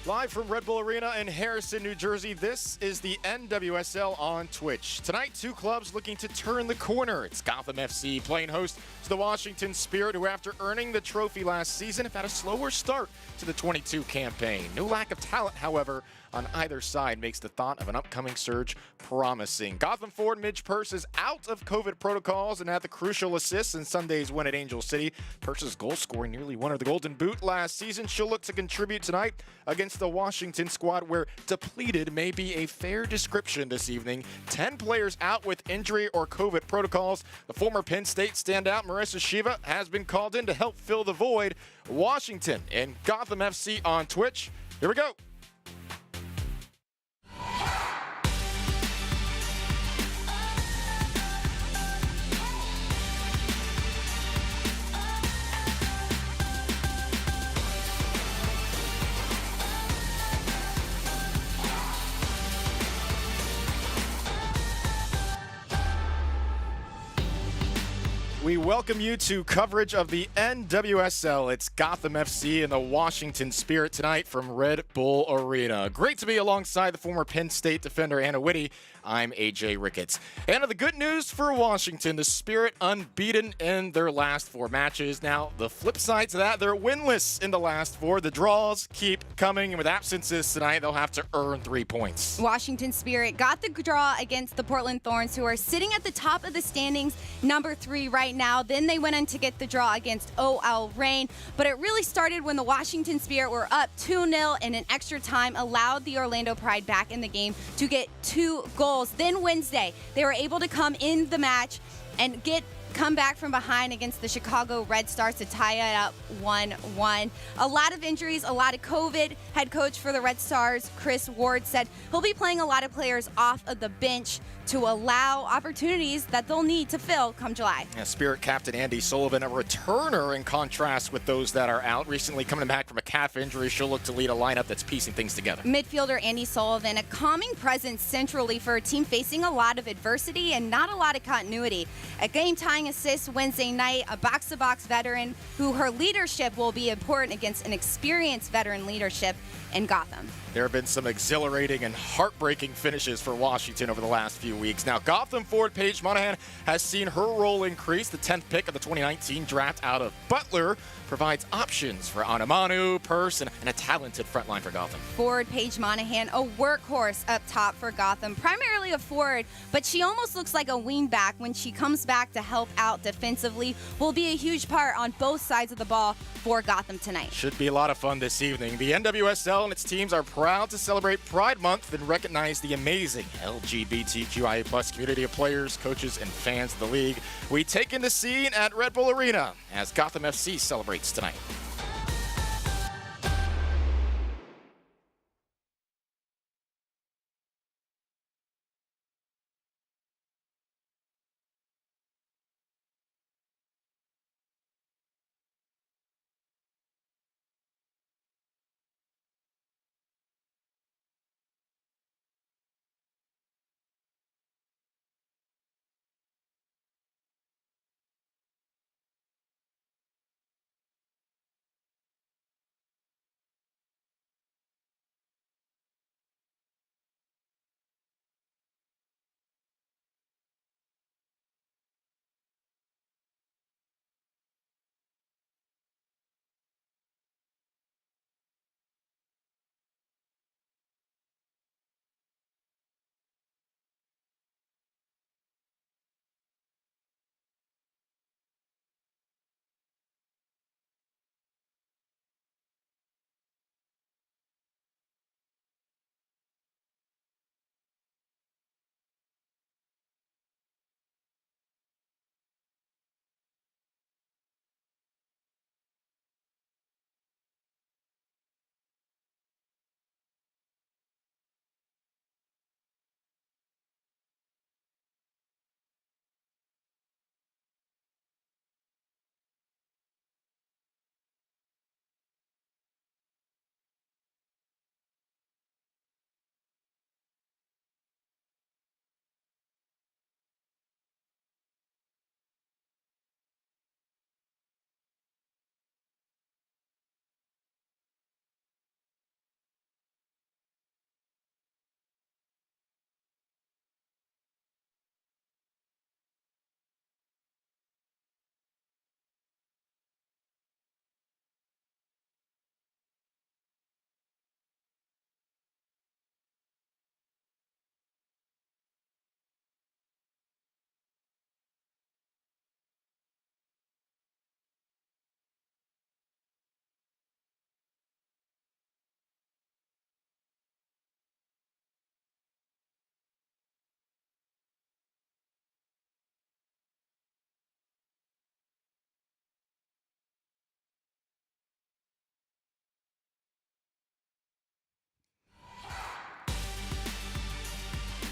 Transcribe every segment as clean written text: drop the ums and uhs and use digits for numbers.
Live from Red Bull Arena in Harrison, New Jersey, this is the NWSL on Twitch. Tonight, two clubs looking to turn the corner. It's Gotham FC playing host to the Washington Spirit, who after earning the trophy last season have had a slower start to the 22 campaign. No lack of talent, however, on either side makes the thought of an upcoming surge promising. Gotham forward Midge Purse is out of COVID protocols and had the crucial assists in Sunday's win at Angel City. Purse's goal scoring nearly won her the Golden Boot last season. She'll look to contribute tonight against the Washington squad, where depleted may be a fair description this evening. 10 players out with injury or COVID protocols. The former Penn State standout Marissa Shiva has been called in to help fill the void. Washington and Gotham FC on Twitch. Here we go. We welcome you to coverage of the NWSL. It's Gotham FC and the Washington Spirit tonight from Red Bull Arena. Great to be alongside the former Penn State defender Anna Whitty. I'm AJ Ricketts. And the good news for Washington, the Spirit unbeaten in their last 4 matches. Now, the flip side to that, they're winless in the last 4. The draws keep coming, and with absences tonight, they'll have to earn 3 points. Washington Spirit got the draw against the Portland Thorns, who are sitting at the top of the standings, number 3 right now. Then they went on to get the draw against OL Reign, but it really started when the Washington Spirit were up 2-0 in an extra time, allowed the Orlando Pride back in the game to get 2 goals. Then Wednesday, they were able to come in the match and come back from behind against the Chicago Red Stars to tie it up 1-1. A lot of injuries, a lot of COVID. Head coach for the Red Stars, Chris Ward, said he'll be playing a lot of players off of the bench to allow opportunities that they'll need to fill come July. Yeah, Spirit captain Andy Sullivan, a returner in contrast with those that are out. Recently coming back from a calf injury, she'll look to lead a lineup that's piecing things together. Midfielder Andy Sullivan, a calming presence centrally for a team facing a lot of adversity and not a lot of continuity. A game-tying assist Wednesday night, a box-to-box veteran who her leadership will be important against an experienced veteran leadership in Gotham. There have been some exhilarating and heartbreaking finishes for Washington over the last few weeks. Now, Gotham forward Paige Monahan has seen her role increase. The 10th pick of the 2019 draft out of Butler provides options for Anamanu, Purse, and a talented front line for Gotham. Forward Paige Monahan, a workhorse up top for Gotham, primarily a forward, but she almost looks like a wingback when she comes back to help out defensively. Will be a huge part on both sides of the ball for Gotham tonight. Should be a lot of fun this evening. The NWSL and its teams are proud to celebrate Pride Month and recognize the amazing LGBTQIA+ community of players, coaches, and fans of the league. We take in the scene at Red Bull Arena as Gotham FC celebrates tonight.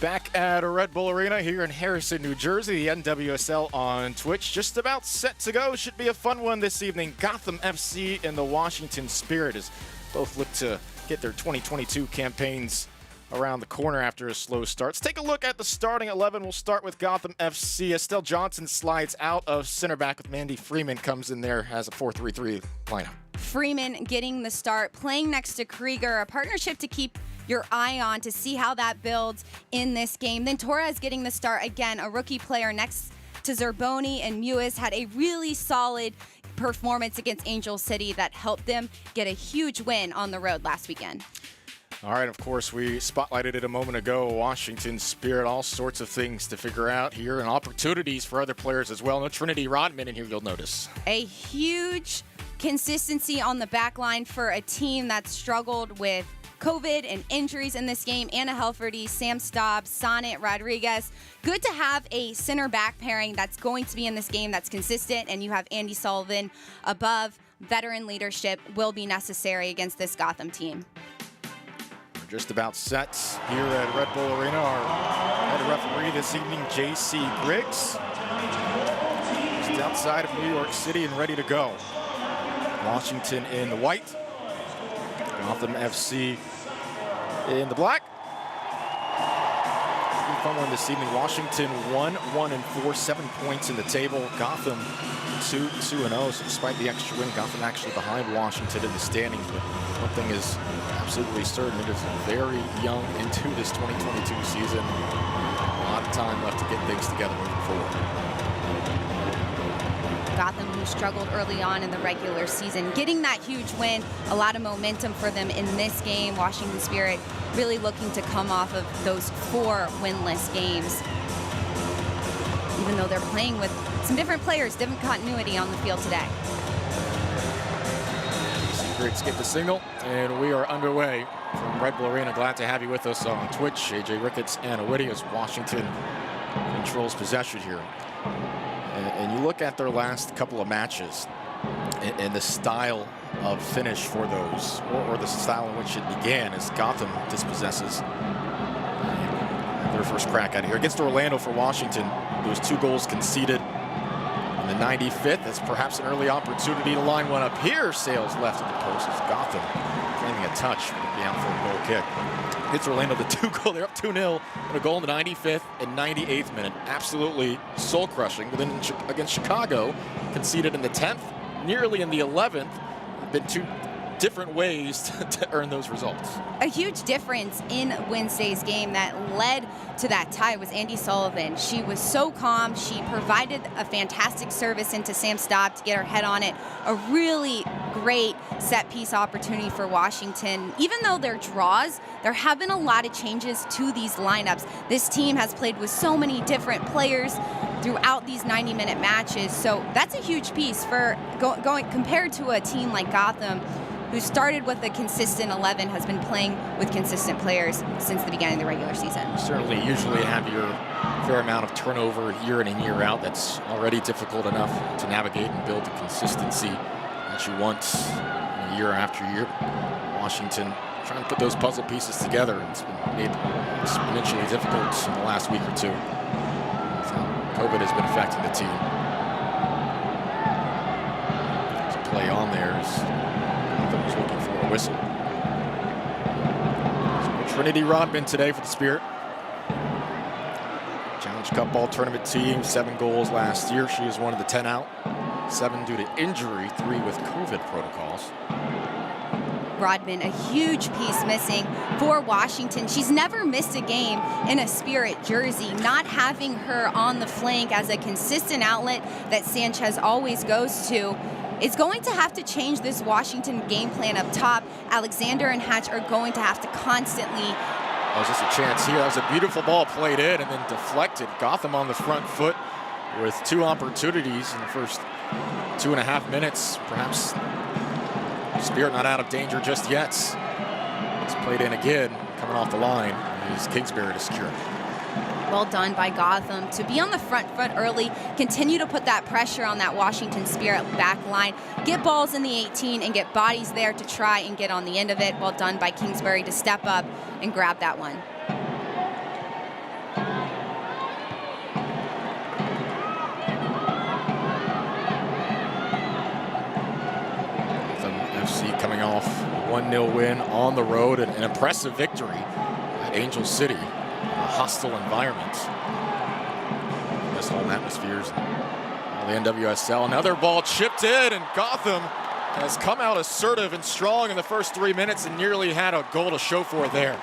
Back at Red Bull Arena here in Harrison, New Jersey, the NWSL on Twitch. Just about set to go. Should be a fun one this evening. Gotham FC and the Washington Spirit as both look to get their 2022 campaigns around the corner after a slow start. Let's take a look at the starting 11. We'll start with Gotham FC. Estelle Johnson slides out of center back with Mandy Freeman comes in there as a 4-3-3 lineup. Freeman getting the start, playing next to Krieger, a partnership to keep your eye on to see how that builds in this game. Then Torres getting the start again, a rookie player next to Zerboni, and Mewis had a really solid performance against Angel City that helped them get a huge win on the road last weekend. All right, of course, we spotlighted it a moment ago. Washington Spirit, all sorts of things to figure out here and opportunities for other players as well. No Trinity Rodman in here, you'll notice. A huge consistency on the back line for a team that struggled with COVID and injuries in this game. Anna Helferty, Sam Staub, Sonnet Rodriguez. Good to have a center back pairing that's going to be in this game that's consistent, and you have Andy Sullivan above. Veteran leadership will be necessary against this Gotham team. We're just about set here at Red Bull Arena. Our head referee this evening, J.C. Briggs, just outside of New York City and ready to go. Washington in the white, Gotham FC in the black. Fun one this evening. Washington 1-1-4, 7 points in the table. Gotham 2-0. So despite the extra win, Gotham actually behind Washington in the standings. But one thing is absolutely certain: it is very young into this 2022 season. A lot of time left to get things together moving forward. Gotham, who struggled early on in the regular season, getting that huge win, a lot of momentum for them in this game. Washington Spirit really looking to come off of those 4 winless games, even though they're playing with some different players, different continuity on the field today. Secrets get the signal, and we are underway from Red Bull Arena. Glad to have you with us on Twitch. AJ Ricketts, Anna Whitty, as Washington controls possession here. And you look at their last couple of matches and the style of finish for those, or the style in which it began, as Gotham dispossesses their first crack at it here. Against Orlando for Washington, those 2 goals conceded in the 95th. That's perhaps an early opportunity to line one up here. Sails left at the post as Gotham claiming a touch with the outfield goal kick. Hits Orlando the 2 goal. They're up 2-0 and a goal in the 95th and 98th minute. Absolutely soul-crushing. But then against Chicago, conceded in the 10th, nearly in the 11th. Been 2 different ways to earn those results. A huge difference in Wednesday's game that led to that tie was Andy Sullivan. She was so calm. She provided a fantastic service into Sam Staub to get her head on it. A really great set-piece opportunity for Washington. Even though they're draws, there have been a lot of changes to these lineups. This team has played with so many different players throughout these 90-minute matches. So that's a huge piece for going compared to a team like Gotham, who started with a consistent 11, has been playing with consistent players since the beginning of the regular season. Certainly, usually have your fair amount of turnover year in and year out. That's already difficult enough to navigate and build the consistency that you want year after year. Washington trying to put those puzzle pieces together. It's been made exponentially difficult in the last week or 2. So COVID has been affecting the team. There's a play on there. I was looking for a whistle. So Trinity Rodman today for the Spirit. Challenge Cup Ball Tournament team, 7 goals last year. She is one of the 10 out. 7 due to injury, 3 with COVID protocols. Rodman, a huge piece missing for Washington. She's never missed a game in a Spirit jersey. Not having her on the flank as a consistent outlet that Sanchez always goes to is going to have to change this Washington game plan up top. Alexander and Hatch are going to have to constantly... That was just a chance here. That was a beautiful ball played in and then deflected. Gotham on the front foot with 2 opportunities in the first 2.5 minutes. Perhaps Spirit not out of danger just yet. It's played in again, coming off the line is Kingsbury to secure it. Well done by Gotham to be on the front foot early, continue to put that pressure on that Washington Spirit back line, get balls in the 18 and get bodies there to try and get on the end of it. Well done by Kingsbury to step up and grab that one. 1-0 win on the road, and an impressive victory at Angel City, a hostile environment. This home atmospheres the NWSL. Another ball chipped in, and Gotham has come out assertive and strong in the first 3 minutes and nearly had a goal to show for it there.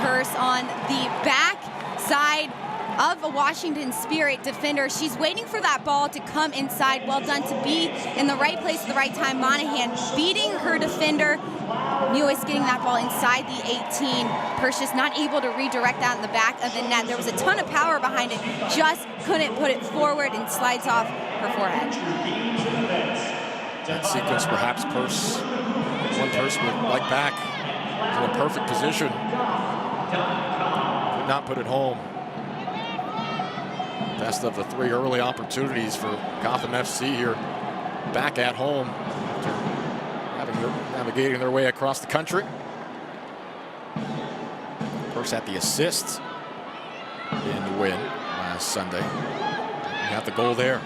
Purse on the back side of a Washington Spirit defender. She's waiting for that ball to come inside. Well done to be in the right place at the right time. Monahan beating her defender. Mewis getting that ball inside the 18. Purse just not able to redirect that in the back of the net. There was a ton of power behind it. Just couldn't put it forward, and slides off her forehead. That sequence, perhaps Purse with like back in a perfect position. Could not put it home. Best of the 3 early opportunities for Gotham FC here, back at home, after navigating their way across the country. Purse had the assist in the win last Sunday. You got the goal there.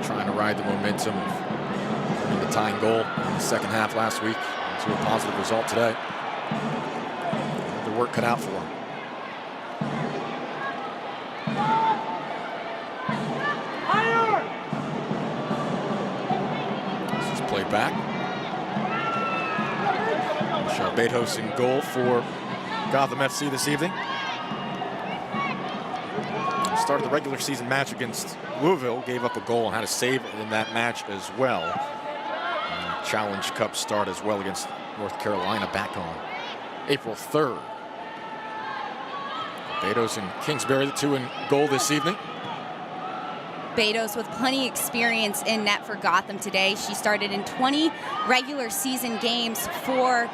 Trying to ride the momentum of the tying goal in the second half last week to a positive result today. The work cut out for them. This is played back. Michelle Betos in goal for Gotham FC this evening. Started the regular season match against Louisville, gave up a goal and had a save in that match as well. Challenge Cup start as well against North Carolina back on April 3rd. Betos and Kingsbury, the 2 in goal this evening. Betos with plenty of experience in net for Gotham today. She started in 20 regular season games for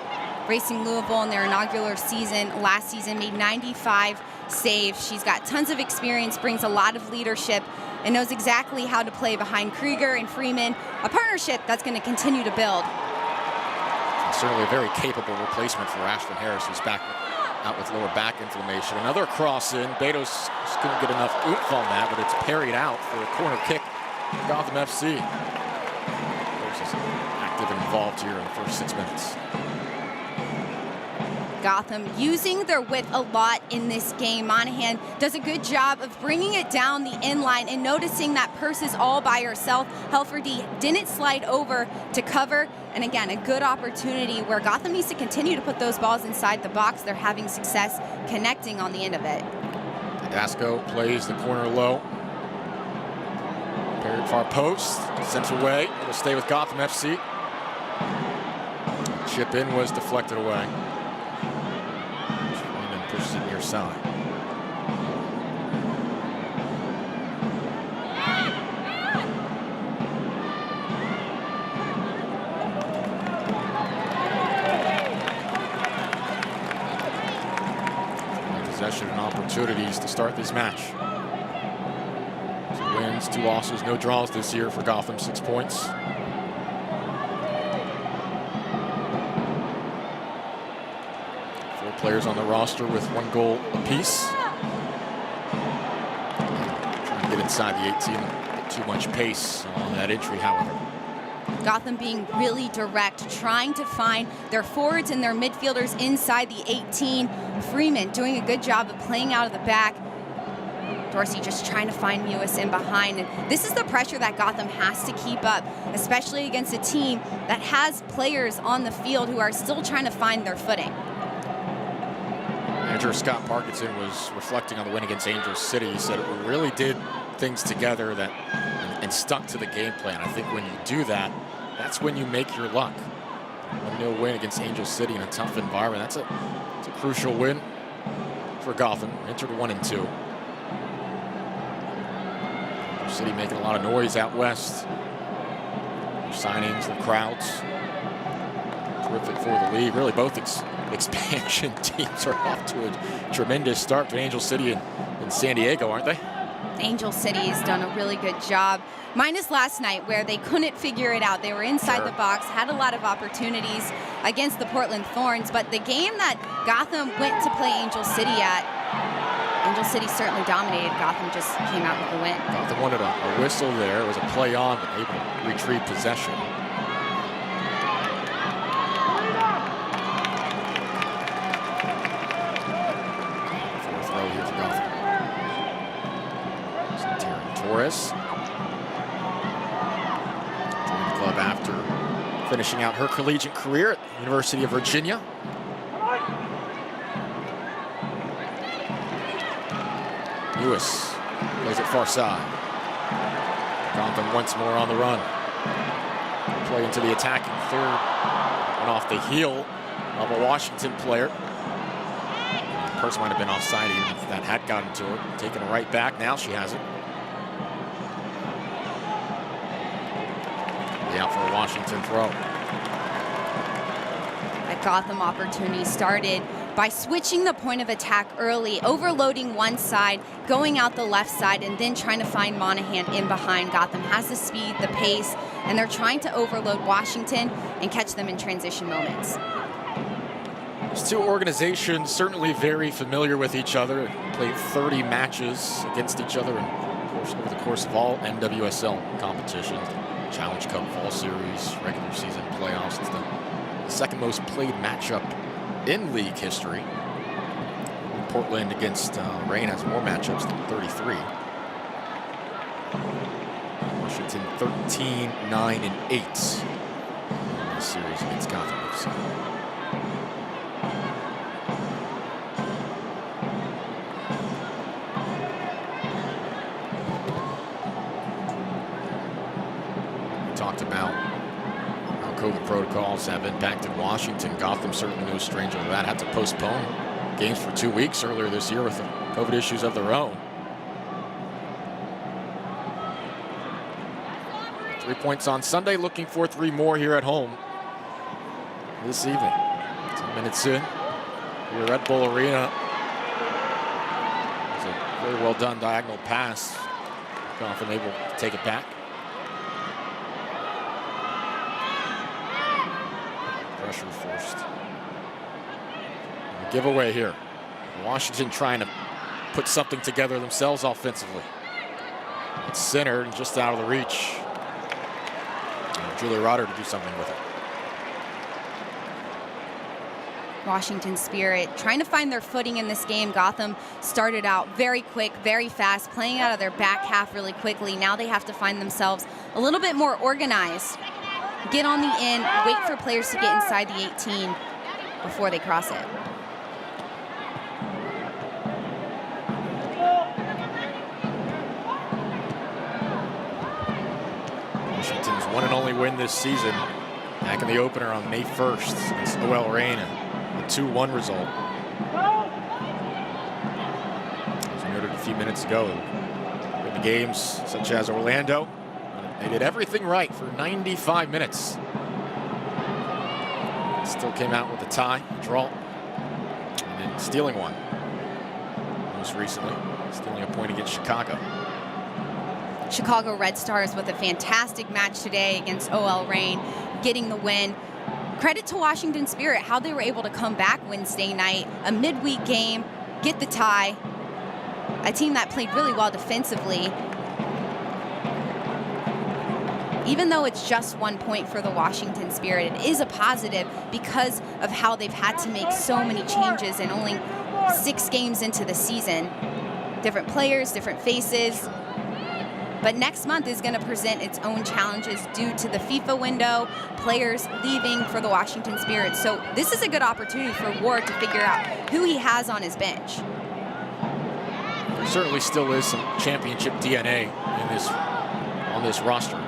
Racing Louisville in their inaugural season last season, made 95 saves. She's got tons of experience, brings a lot of leadership, and knows exactly how to play behind Krieger and Freeman, a partnership that's going to continue to build. And certainly a very capable replacement for Ashlyn Harris, who's back out with lower back inflammation. Another cross in. Betos just couldn't get enough oomph on that, but it's parried out for a corner kick for Gotham FC. Betos is active and involved here in the first 6 minutes. Gotham using their width a lot in this game. Monahan does a good job of bringing it down the inline and noticing that Purse is all by herself. Helferdy didn't slide over to cover. And again, a good opportunity where Gotham needs to continue to put those balls inside the box. They're having success connecting on the end of it. Dasco plays the corner low. Parried far post, sent away. It'll stay with Gotham FC. Chip in was deflected away. Pushes it near side. Possession and opportunities to start this match. 2 wins, 2 losses, no draws this year for Gotham, 6 points. Players on the roster with 1 goal apiece. Trying to get inside the 18, get too much pace on that entry, however. Gotham being really direct, trying to find their forwards and their midfielders inside the 18. Freeman doing a good job of playing out of the back. Dorsey just trying to find Mewis in behind. And this is the pressure that Gotham has to keep up, especially against a team that has players on the field who are still trying to find their footing. Manager Scott Parkinson was reflecting on the win against Angel City. He said we really did things together that and stuck to the game plan. I think when you do that, that's when you make your luck. A 1-0 win against Angel City in a tough environment. It's a crucial win for Gotham. Entered 1 and 2. Angel City making a lot of noise out west. Signings, the crowds. Terrific for the league. Really, both expansion teams are off to a tremendous start to Angel City and San Diego, aren't they? Angel City has done a really good job, minus last night where they couldn't figure it out. They were inside the box, had a lot of opportunities against the Portland Thorns, but the game that Gotham went to play Angel City at, Angel City certainly dominated. Gotham just came out with the win. Gotham wanted a whistle there. It was a play on, but able to retrieve possession. Fourth row here for Gotham. Torres joined the club after finishing out her collegiate career at the University of Virginia. Lewis plays it far side. Gotham once more on the run. Play into the attacking third and off the heel of a Washington player. The person might have been offside even if that had gotten to her. Taking it right back. Now she has it. Out for a Washington throw. That Gotham opportunity started by switching the point of attack early, overloading one side, going out the left side, and then trying to find Monahan in behind. Gotham has the speed, the pace, and they're trying to overload Washington and catch them in transition moments. These two organizations certainly very familiar with each other. Played 30 matches against each other over the course of all NWSL competitions. Challenge Cup, Fall Series, regular season playoffs. It's the second most played matchup in league history. Portland against Reign has more matchups than 33. Washington 13, 9, and 8 in this series against Gotham FC. Talked about how COVID protocols have impacted Washington. Gotham certainly no stranger to that. Had to postpone games for 2 weeks earlier this year with COVID issues of their own. 3 points on Sunday, looking for 3 more here at home this evening. 10 minutes in here at Bull Arena. It's a very well done diagonal pass. Gotham able to take it back. Pressure forced. A giveaway here. Washington trying to put something together themselves offensively. It's centered and just out of the reach. Julia Rotter to do something with it. Washington Spirit trying to find their footing in this game. Gotham started out very quick, very fast, playing out of their back half really quickly. Now they have to find themselves a little bit more organized. Get on the end, wait for players to get inside the 18 before they cross it. Washington's one and only win this season. Back in the opener on May 1st against OL Reign, a 2-1 result. As we noted a few minutes ago, in the games such as Orlando, they did everything right for 95 minutes. Still came out with a tie, a draw, and then stealing one. Most recently, stealing a point against Chicago. Chicago Red Stars with a fantastic match today against OL Reign, getting the win. Credit to Washington Spirit, how they were able to come back Wednesday night, a midweek game, get the tie. A team that played really well defensively. Even though it's just 1 point for the Washington Spirit, it is a positive because of how they've had to make so many changes in only 6 games into the season. Different players, different faces. But next month is going to present its own challenges due to the FIFA window, players leaving for the Washington Spirit. So this is a good opportunity for Ward to figure out who he has on his bench. There certainly still is some championship DNA in on this roster.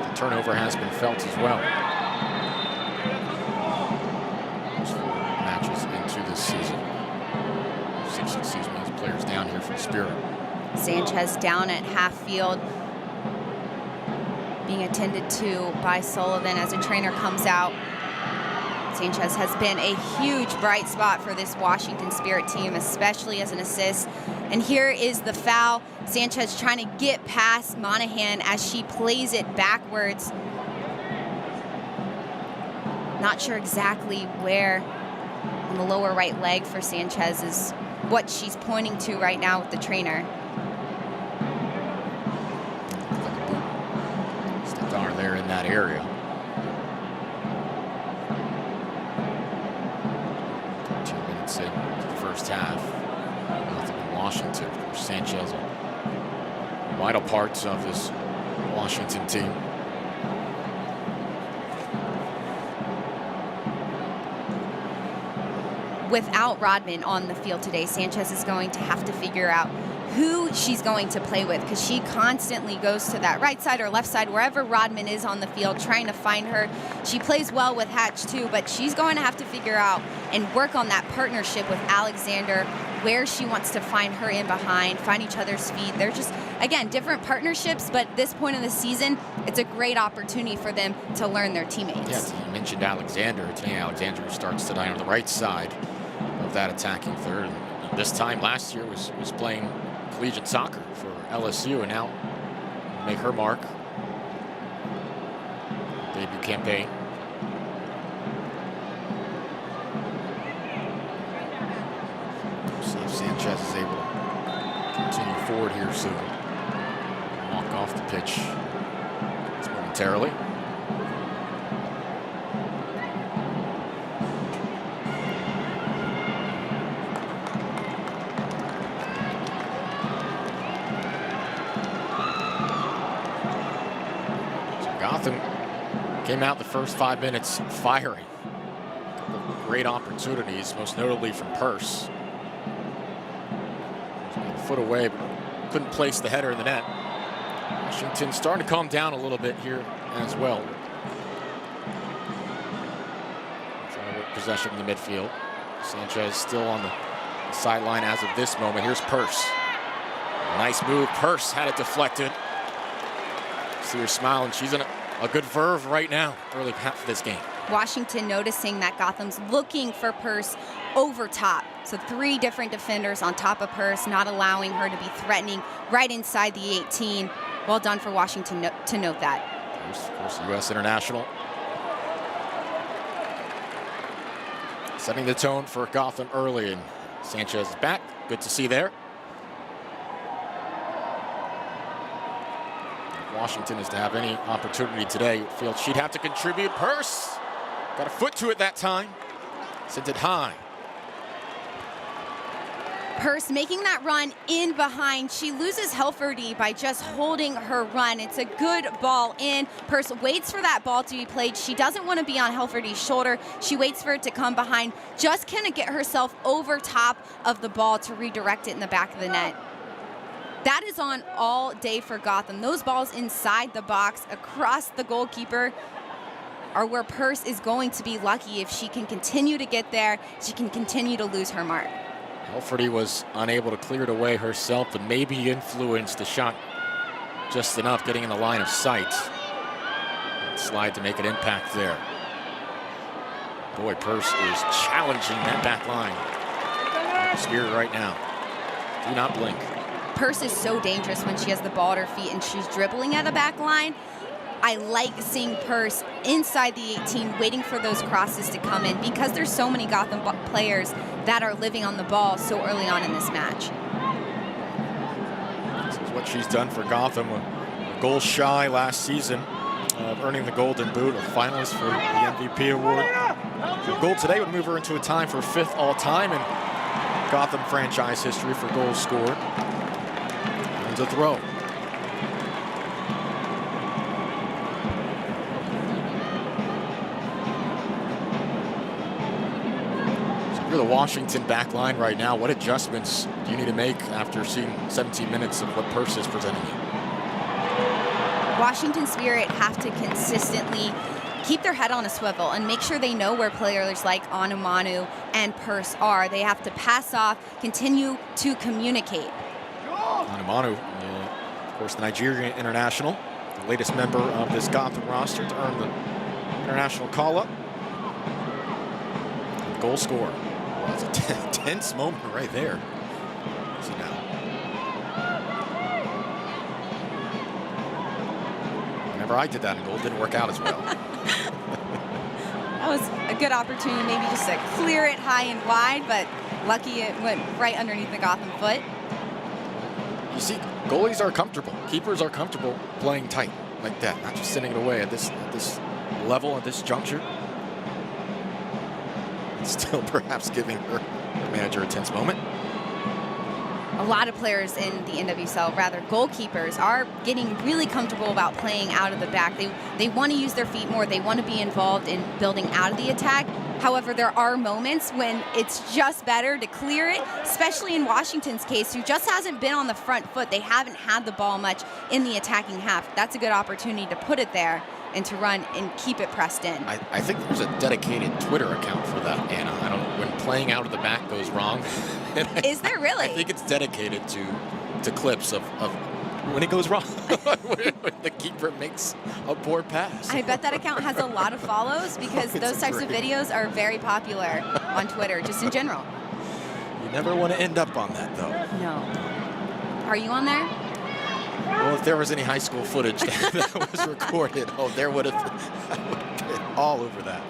The turnover has been felt as well. Matches into this season. 6 players down here for the Spirit. Sanchez down at half field, being attended to by Sullivan as a trainer comes out. Sanchez has been a huge bright spot for this Washington Spirit team, especially as an assist. And here is the foul. Sanchez trying to get past Monahan as she plays it backwards. Not sure exactly where on the lower right leg for Sanchez is what she's pointing to right now with the trainer. Stepped on her there in that area. 2 minutes in the first half. Nothing in Washington. Of course, Sanchez, a vital part of this Washington team. Without Rodman on the field today, Sanchez is going to have to figure out who she's going to play with, because she constantly goes to that right side or left side, wherever Rodman is on the field, trying to find her. She plays well with Hatch too, but she's going to have to figure out and work on that partnership with Alexander, where she wants to find her in behind, find each other's feet. They're just, again, different partnerships, but at this point in the season, it's a great opportunity for them to learn their teammates. Yes, you mentioned Alexander. Today, Alexander starts tonight on the right side of that attacking third. This time last year was playing collegiate soccer for LSU, and now make her mark. Debut campaign. See if Sanchez is able to continue forward here soon. Walk off the pitch just momentarily. Gotham came out the first 5 minutes firing. A couple of great opportunities, most notably from Purse. A foot away, but couldn't place the header in the net. Washington starting to calm down a little bit here as well. Trying to work possession in the midfield. Sanchez still on the sideline as of this moment. Here's Purse. Nice move. Purse had it deflected. See her smiling. She's in a good verve right now, early half of this game. Washington noticing that Gotham's looking for Purse over top. So 3 different defenders on top of Purse, not allowing her to be threatening right inside the 18. Well done for Washington to note that. Of course, the U.S. international. Setting the tone for Gotham early, and Sanchez is back. Good to see there. Washington is to have any opportunity today, feel she'd have to contribute. Purse got a foot to it that time. Sent it high. Purse making that run in behind. She loses Helferty by just holding her run. It's a good ball in. Purse waits for that ball to be played. She doesn't want to be on Helferty's shoulder. She waits for it to come behind. Just kind of get herself over top of the ball to redirect it in the back of the net. That is on all day for Gotham. Those balls inside the box, across the goalkeeper, are where Purse is going to be lucky. If she can continue to get there, she can continue to lose her mark. Helferty was unable to clear it away herself, and maybe influenced the shot just enough, getting in the line of sight. Slide to make an impact there. Boy, Purse is challenging that back line. Spirit right now. Do not blink. Purse is so dangerous when she has the ball at her feet and she's dribbling at a back line. I like seeing Purse inside the 18 waiting for those crosses to come in, because there's so many Gotham players that are living on the ball so early on in this match. This is what she's done for Gotham. A goal shy last season of earning the Golden Boot, a finalist for the MVP award. The goal today would move her into a tie for 5th all-time in Gotham franchise history for goals scored. And a throw. You're the Washington back line right now. What adjustments do you need to make after seeing 17 minutes of what Purse is presenting you? Washington Spirit have to consistently keep their head on a swivel and make sure they know where players like Anumanu and Purse are. They have to pass off, continue to communicate. Anumanu, of course, the Nigerian international, the latest member of this Gotham roster to earn the international call-up. goal scorer. Well, it's a tense moment right there. See now. Whenever I did that in goal, it didn't work out as well. That was a good opportunity, maybe just to clear it high and wide, but lucky it went right underneath the Gotham foot. You see, goalies are comfortable. Keepers are comfortable playing tight like that, not just sending it away at this level, at this juncture. Still perhaps giving her manager a tense moment. A lot of players in the NWSL, rather goalkeepers, are getting really comfortable about playing out of the back. They want to use their feet more. They want to be involved in building out of the attack. However, there are moments when it's just better to clear it, especially in Washington's case, who just hasn't been on the front foot. They haven't had the ball much in the attacking half. That's a good opportunity to put it there and to run and keep it pressed in. I think there's a dedicated Twitter account for that, Anna. I don't know, when playing out of the back goes wrong. Is there really? I think it's dedicated to clips of when it goes wrong, when the keeper makes a poor pass. I bet that account has a lot of follows because those types of videos are very popular on Twitter, just in general. You never want to end up on that, though. No. Are you on there? Well, if there was any high school footage that was recorded, oh, there would have been all over that.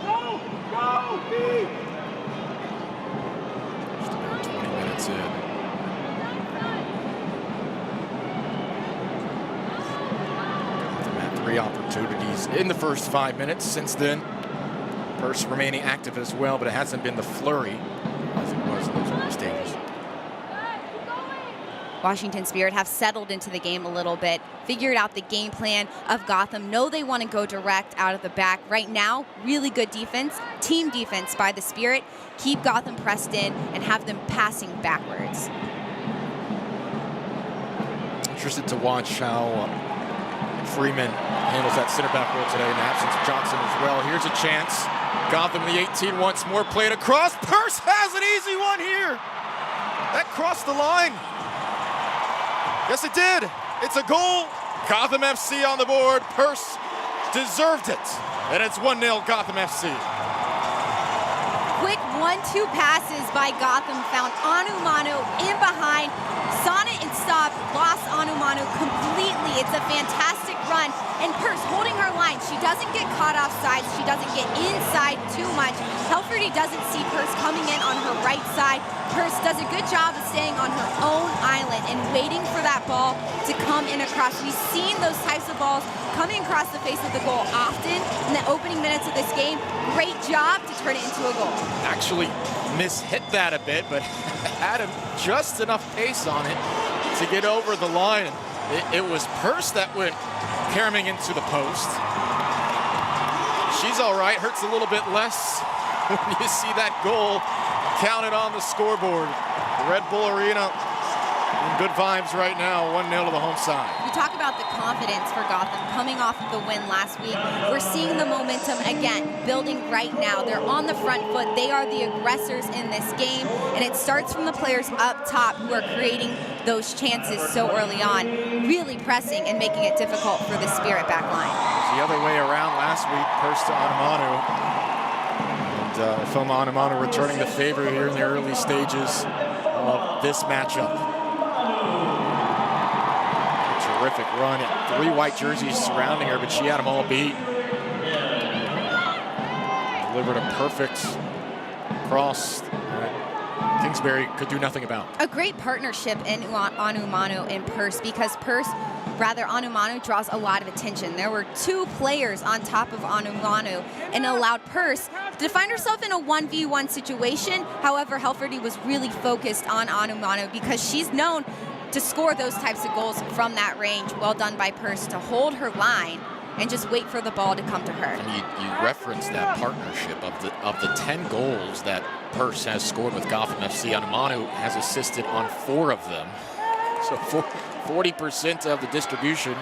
Go! Go! Just about 20 minutes in. Gotham had 3 opportunities in the first 5 minutes. Since then, Purse remaining active as well, but it hasn't been the flurry as it was in those early stages. Washington Spirit have settled into the game a little bit, figured out the game plan of Gotham, know they want to go direct out of the back. Right now, really good defense, team defense by the Spirit. Keep Gotham pressed in and have them passing backwards. Interested to watch how Freeman handles that center back role today in the absence of Johnson as well. Here's a chance. Gotham in the 18 once more, played across. Purse has an easy one here. That crossed the line. Yes, it did. It's a goal. Gotham FC on the board. Purse deserved it. And it's 1-0 Gotham FC. Quick 1-2 passes by Gotham found Anumanu in behind. Sonnet and Stop lost Anumanu completely. It's a fantastic run. And Purse holding her line. She doesn't get caught off sides. She doesn't get inside too much. Helferty doesn't see Purse coming in on her right side. Purse does a good job of staying on her own island and waiting for that ball to come in across. We've seen those types of balls coming across the face of the goal often in the opening minutes of this game. Great job to turn it into a goal. Actually mishit that a bit, but had just enough pace on it to get over the line. It was Purse that went caroming into the post. She's all right, hurts a little bit less when you see that goal counted on the scoreboard. Red Bull Arena in good vibes right now, 1-0 to the home side. We talk about the confidence for Gotham coming off of the win last week. We're seeing the momentum again, building right now. They're on the front foot. They are the aggressors in this game, and it starts from the players up top who are creating those chances so early on, really pressing and making it difficult for the Spirit back line. It was the other way around last week, Purse to Anumanu. And Filma Anumanu returning the favor here in the early stages of this matchup. A terrific run. 3 white jerseys surrounding her, but she had them all beat. Delivered a perfect cross that Kingsbury could do nothing about. A great partnership in Anumanu and Purse, because Anumanu draws a lot of attention. There were 2 players on top of Anumanu and allowed Purse to find herself in a 1v1 situation. However, Helferty was really focused on Anumanu because she's known to score those types of goals from that range. Well done by Purse to hold her line and just wait for the ball to come to her. And you referenced that partnership of the 10 goals that Purse has scored with Gotham FC. Anumanu has assisted on 4 of them. So 40% of the distribution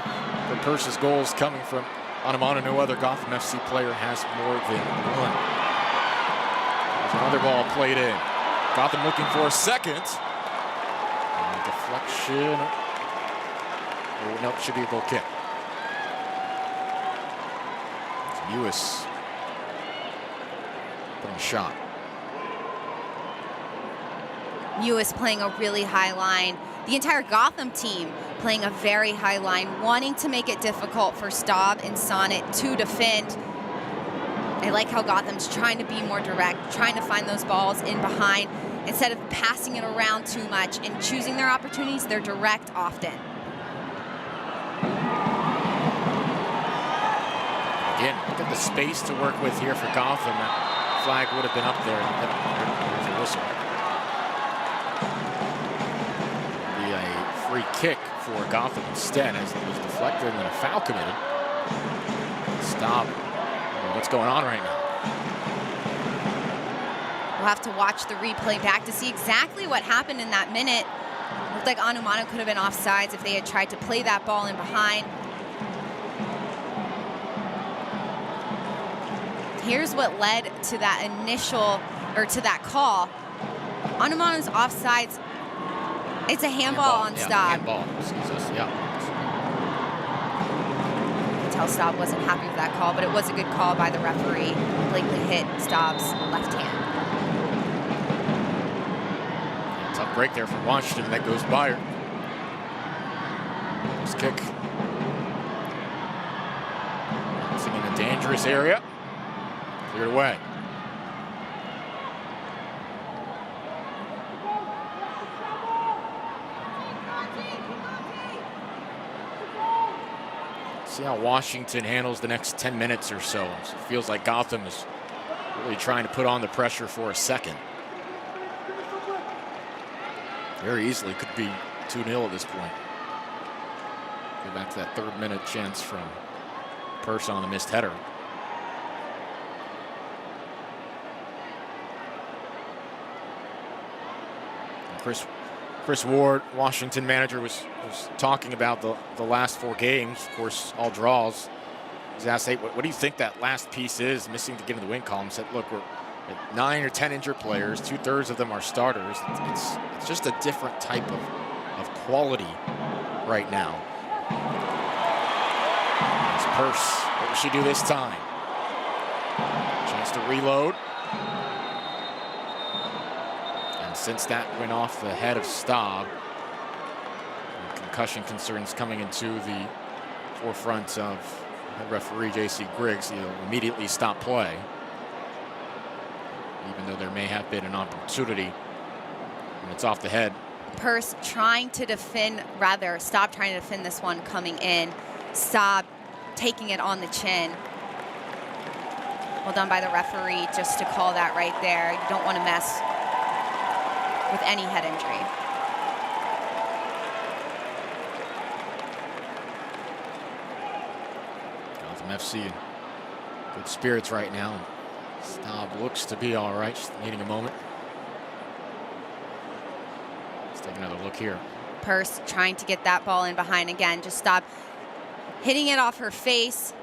for Purse's goals coming from Anumanu. No other Gotham FC player has more than 1. There's another ball played in. Gotham looking for a second. And deflection. Oh, no, it should be a goal kick. Lewis putting a shot. Mewis playing a really high line. The entire Gotham team playing a very high line, wanting to make it difficult for Staub and Sonnet to defend. I like how Gotham's trying to be more direct, trying to find those balls in behind. Instead of passing it around too much and choosing their opportunities, they're direct often. Again, look at the space to work with here for Gotham. That flag would have been up there. There's a whistle. Be a free kick for Gotham instead, as it was deflected and then a foul committed. Stop. What's going on right now? We'll have to watch the replay back to see exactly what happened in that minute. Looked like Anumanu could have been offsides if they had tried to play that ball in behind. Here's what led to that to that call. Anumanu's offsides. It's a handball on Staub. Handball, excuse us, yeah. Tell Staub wasn't happy with that call, but it was a good call by the referee. Blakely hit Staub's left hand. Tough break there from Washington. That goes by her. This kick. Bouncing in a dangerous area. Cleared away. See how Washington handles the next 10 minutes or so. It feels like Gotham is really trying to put on the pressure for a second. Very easily could be 2-0 at this point. Go back to that 3rd minute chance from Purse on the missed header. And Chris Ward, Washington manager, was talking about the last 4 games, of course, all draws. He's asked, hey, what do you think that last piece is missing to get in the win column? He said, look, we're at 9 or 10 injured players, 2/3 of them are starters. It's just a different type of quality right now. It's Purse. What will she do this time? Chance to reload. And since that went off the head of Staub, concussion concerns coming into the forefront of head referee J.C. Griggs, he'll immediately stop play, even though there may have been an opportunity when it's off the head. Purse trying to defend, rather, Staub trying to defend this one coming in. Staub taking it on the chin. Well done by the referee just to call that right there. You don't want to mess with any head injury. Gotham FC in good spirits right now. Staub looks to be all right, just needing a moment. Let's take another look here. Purse trying to get that ball in behind again. Just Staub hitting it off her face.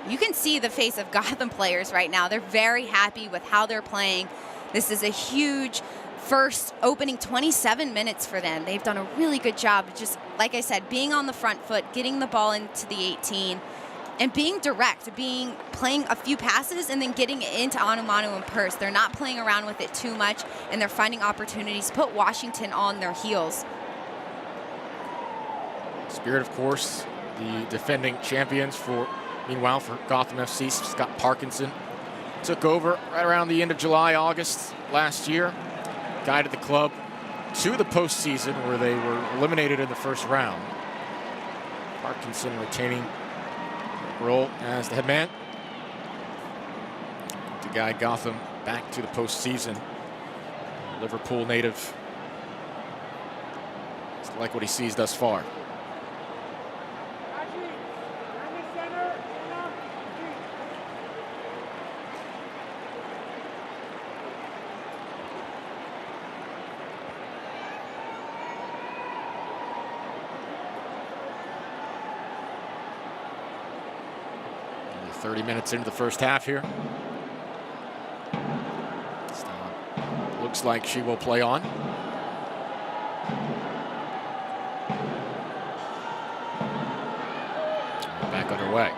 You can see the face of Gotham players right now. They're very happy with how they're playing. This is a huge first opening 27 minutes for them. They've done a really good job of just, like I said, being on the front foot, getting the ball into the 18, and being direct, playing a few passes and then getting it into Anumanu and Purse. They're not playing around with it too much, and they're finding opportunities to put Washington on their heels. Spirit, of course, the defending champions meanwhile, for Gotham FC, Scott Parkinson took over right around the end of July, August last year. Guided the club to the postseason where they were eliminated in the first round. Parkinson retaining the role as the head man to guide Gotham back to the postseason. Liverpool native. Just like what he sees thus far. Only 30 minutes into the first half here. Looks like she will play on. Back underway.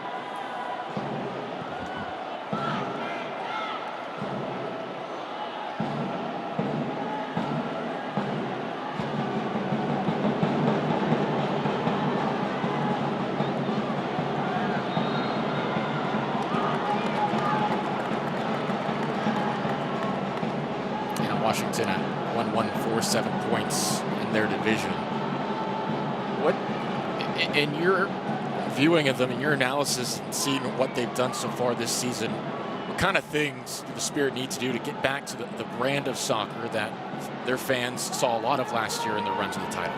1-1-4, 7 points in their division. What, in your viewing of them, in your analysis, and seeing what they've done so far this season, what kind of things do the Spirit need to do to get back to the brand of soccer that their fans saw a lot of last year in the run to the title?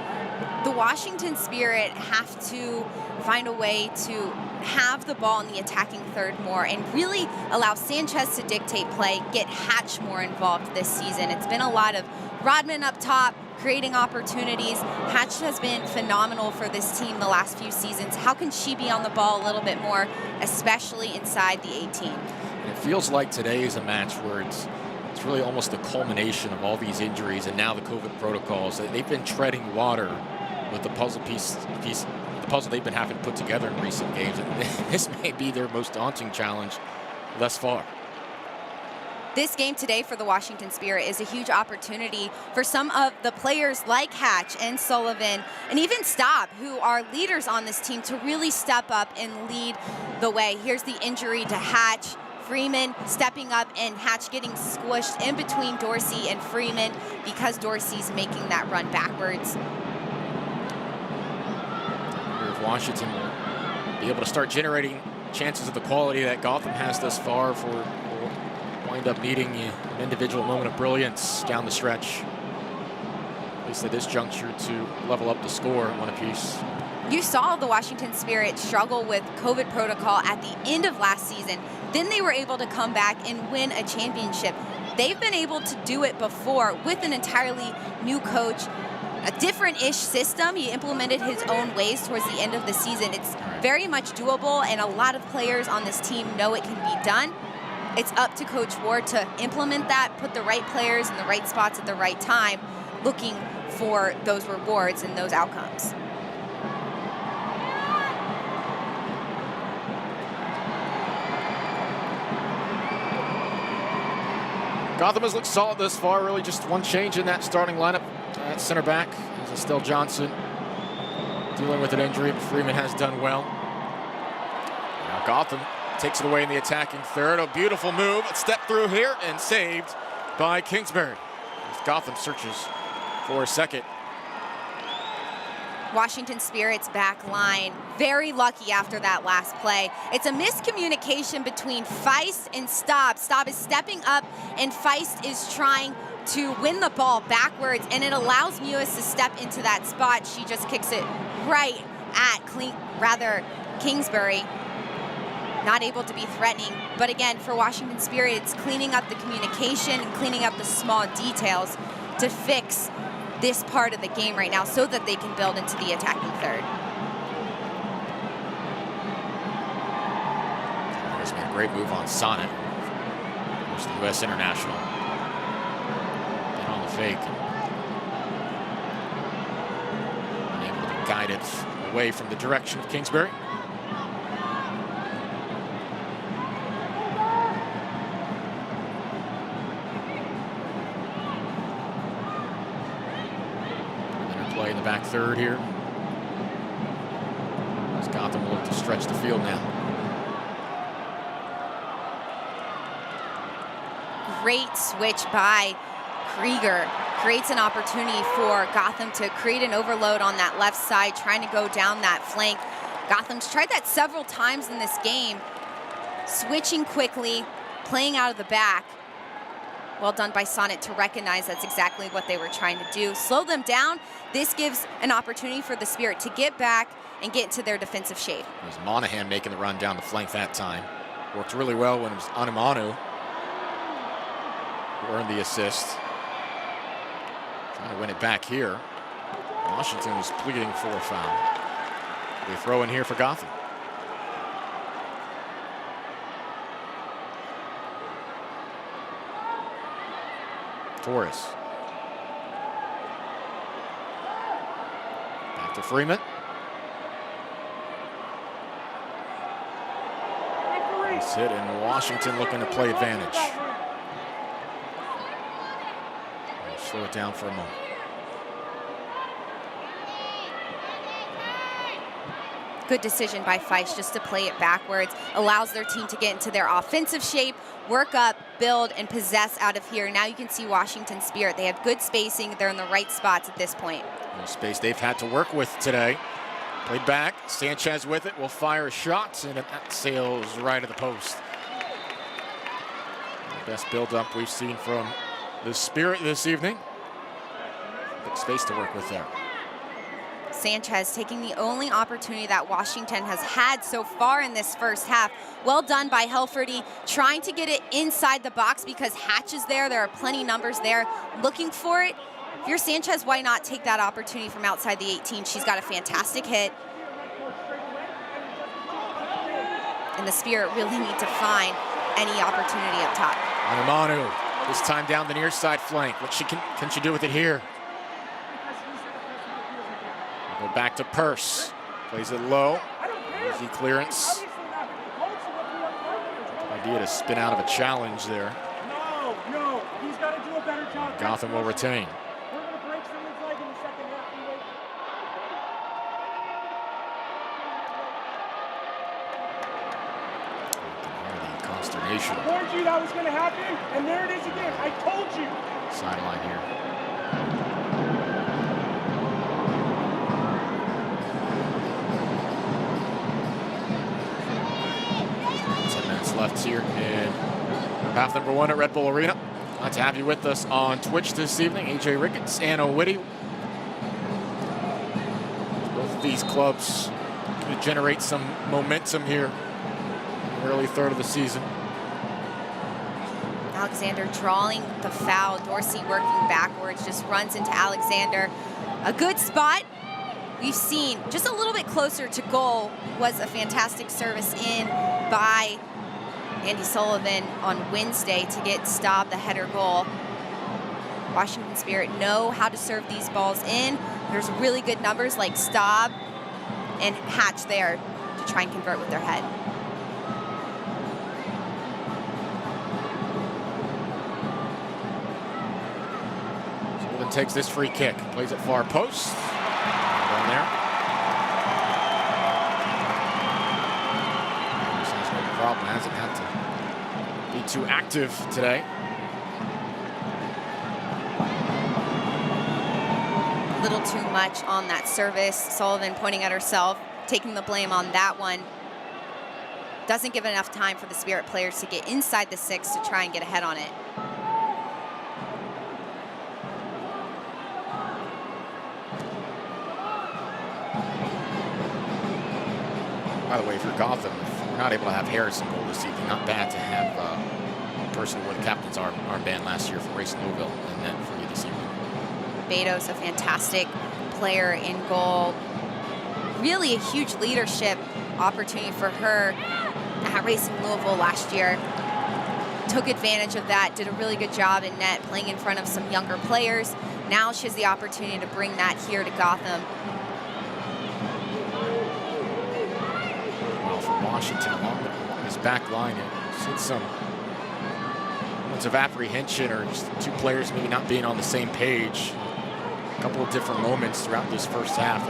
The Washington Spirit have to find a way to have the ball in the attacking third more and really allow Sanchez to dictate play, get Hatch more involved this season. It's been a lot of Rodman up top, creating opportunities. Hatch has been phenomenal for this team the last few seasons. How can she be on the ball a little bit more, especially inside the 18? And it feels like today is a match where it's really almost the culmination of all these injuries and now the COVID protocols. They've been treading water with the puzzle the puzzle they've been having to put together in recent games. And this may be their most daunting challenge thus far. This game today for the Washington Spirit is a huge opportunity for some of the players like Hatch and Sullivan and even Staub, who are leaders on this team, to really step up and lead the way. Here's the injury to Hatch. Freeman stepping up and Hatch getting squished in between Dorsey and Freeman because Dorsey's making that run backwards. Washington will be able to start generating chances of the quality that Gotham has thus far. Will wind up needing an individual moment of brilliance down the stretch, at least at this juncture, to level up the score one apiece. You saw the Washington Spirit struggle with COVID protocol at the end of last season. Then they were able to come back and win a championship. They've been able to do it before with an entirely new coach, a different-ish system. He implemented his own ways towards the end of the season. It's very much doable, and a lot of players on this team know it can be done. It's up to Coach Ward to implement that, put the right players in the right spots at the right time, looking for those rewards and those outcomes. Gotham has looked solid thus far. Really just one change in that starting lineup. At center back is Estelle Johnson, dealing with an injury, but Freeman has done well. Now Gotham takes it away in the attacking third. A beautiful move, a step through here, and saved by Kingsbury. As Gotham searches for a second. Washington Spirit's back line very lucky after that last play. It's a miscommunication between Feist and Staub. Staub is stepping up, and Feist is trying to win the ball backwards, and it allows Mewis to step into that spot. She just kicks it right at Kingsbury. Not able to be threatening, but again, for Washington Spirit, it's cleaning up the communication and cleaning up the small details to fix this part of the game right now so that they can build into the attacking third. There's been a great move on Sonnet, of course, the U.S. international. On the fake. And able to guide it away from the direction of Kingsbury. Play in the back third here. As Gotham will look to stretch the field now. Great switch by Krieger. Creates an opportunity for Gotham to create an overload on that left side, trying to go down that flank. Gotham's tried that several times in this game. Switching quickly, playing out of the back. Well done by Sonnet to recognize that's exactly what they were trying to do. Slow them down. This gives an opportunity for the Spirit to get back and get into their defensive shape. It was Monahan making the run down the flank that time. Worked really well when it was Anumanu who earned the assist. Trying to win it back here. Washington was pleading for a foul. They throw in here for Gotham. Torres. Back to Freeman. Nice hit, and Washington looking to play advantage. Slow it down for a moment. Good decision by Feist just to play it backwards. Allows their team to get into their offensive shape, work up, build and possess out of here. Now you can see Washington Spirit. They have good spacing. They're in the right spots at this point. No space they've had to work with today. Played back. Sanchez with it will fire a shot, and that sails right at the post. The best build-up we've seen from the Spirit this evening. Big space to work with there. Sanchez taking the only opportunity that Washington has had so far in this first half. Well done by Helferty, trying to get it inside the box because Hatch is there. There are plenty numbers there looking for it. If you're Sanchez, why not take that opportunity from outside the 18? She's got a fantastic hit. And the Spirit really need to find any opportunity up top. Manu, this time down the near side flank. What can she do with it here? Go back to Purse. Plays it low. Easy clearance. Idea to spin out of a challenge there. No, he's got to do a better job. Gotham will retain. We're going to break someone's leg in the second half. The consternation. I warned you that was going to happen, and there it is again. I told you. Sideline here. 10 minutes left here in half number 1 at Red Bull Arena. Glad to have you with us on Twitch this evening. AJ Ricketts, Anna Whitty. Both of these clubs to generate some momentum here in the early third of the season. Alexander drawing the foul. Dorsey working backwards, just runs into Alexander. A good spot. We've seen just a little bit closer to goal was a fantastic service in by Andy Sullivan on Wednesday to get Staub the header goal. Washington Spirit know how to serve these balls in. There's really good numbers like Staub and Hatch there to try and convert with their head. Sullivan takes this free kick, plays it far post. Down there. Has no problem, hasn't had to be too active today. A little too much on that service. Sullivan pointing at herself, taking the blame on that one. Doesn't give enough time for the Spirit players to get inside the 6 to try and get ahead on it. By the way, for Gotham, we're not able to have Harrison goal this evening. Not bad to have a person who wore the captain's armband last year for Race Louisville and then for you this evening. Beto's a fantastic player in goal. Really a huge leadership opportunity for her at Racing Louisville last year. Took advantage of that, did a really good job in net, playing in front of some younger players. Now she has the opportunity to bring that here to Gotham. Well, for Washington, along his back line, it's seen some moments of apprehension or just two players maybe not being on the same page. A couple of different moments throughout this first half.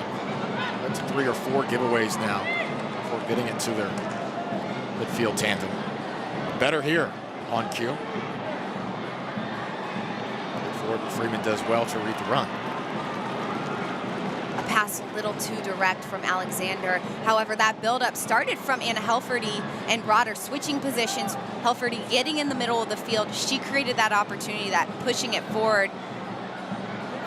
That's 3 or 4 giveaways now before getting it to their midfield tandem. Better here on cue. Forward, Freeman does well to read the run. A pass a little too direct from Alexander. However, that buildup started from Anna Helferty and brought her switching positions. Helferty getting in the middle of the field. She created that opportunity, that pushing it forward.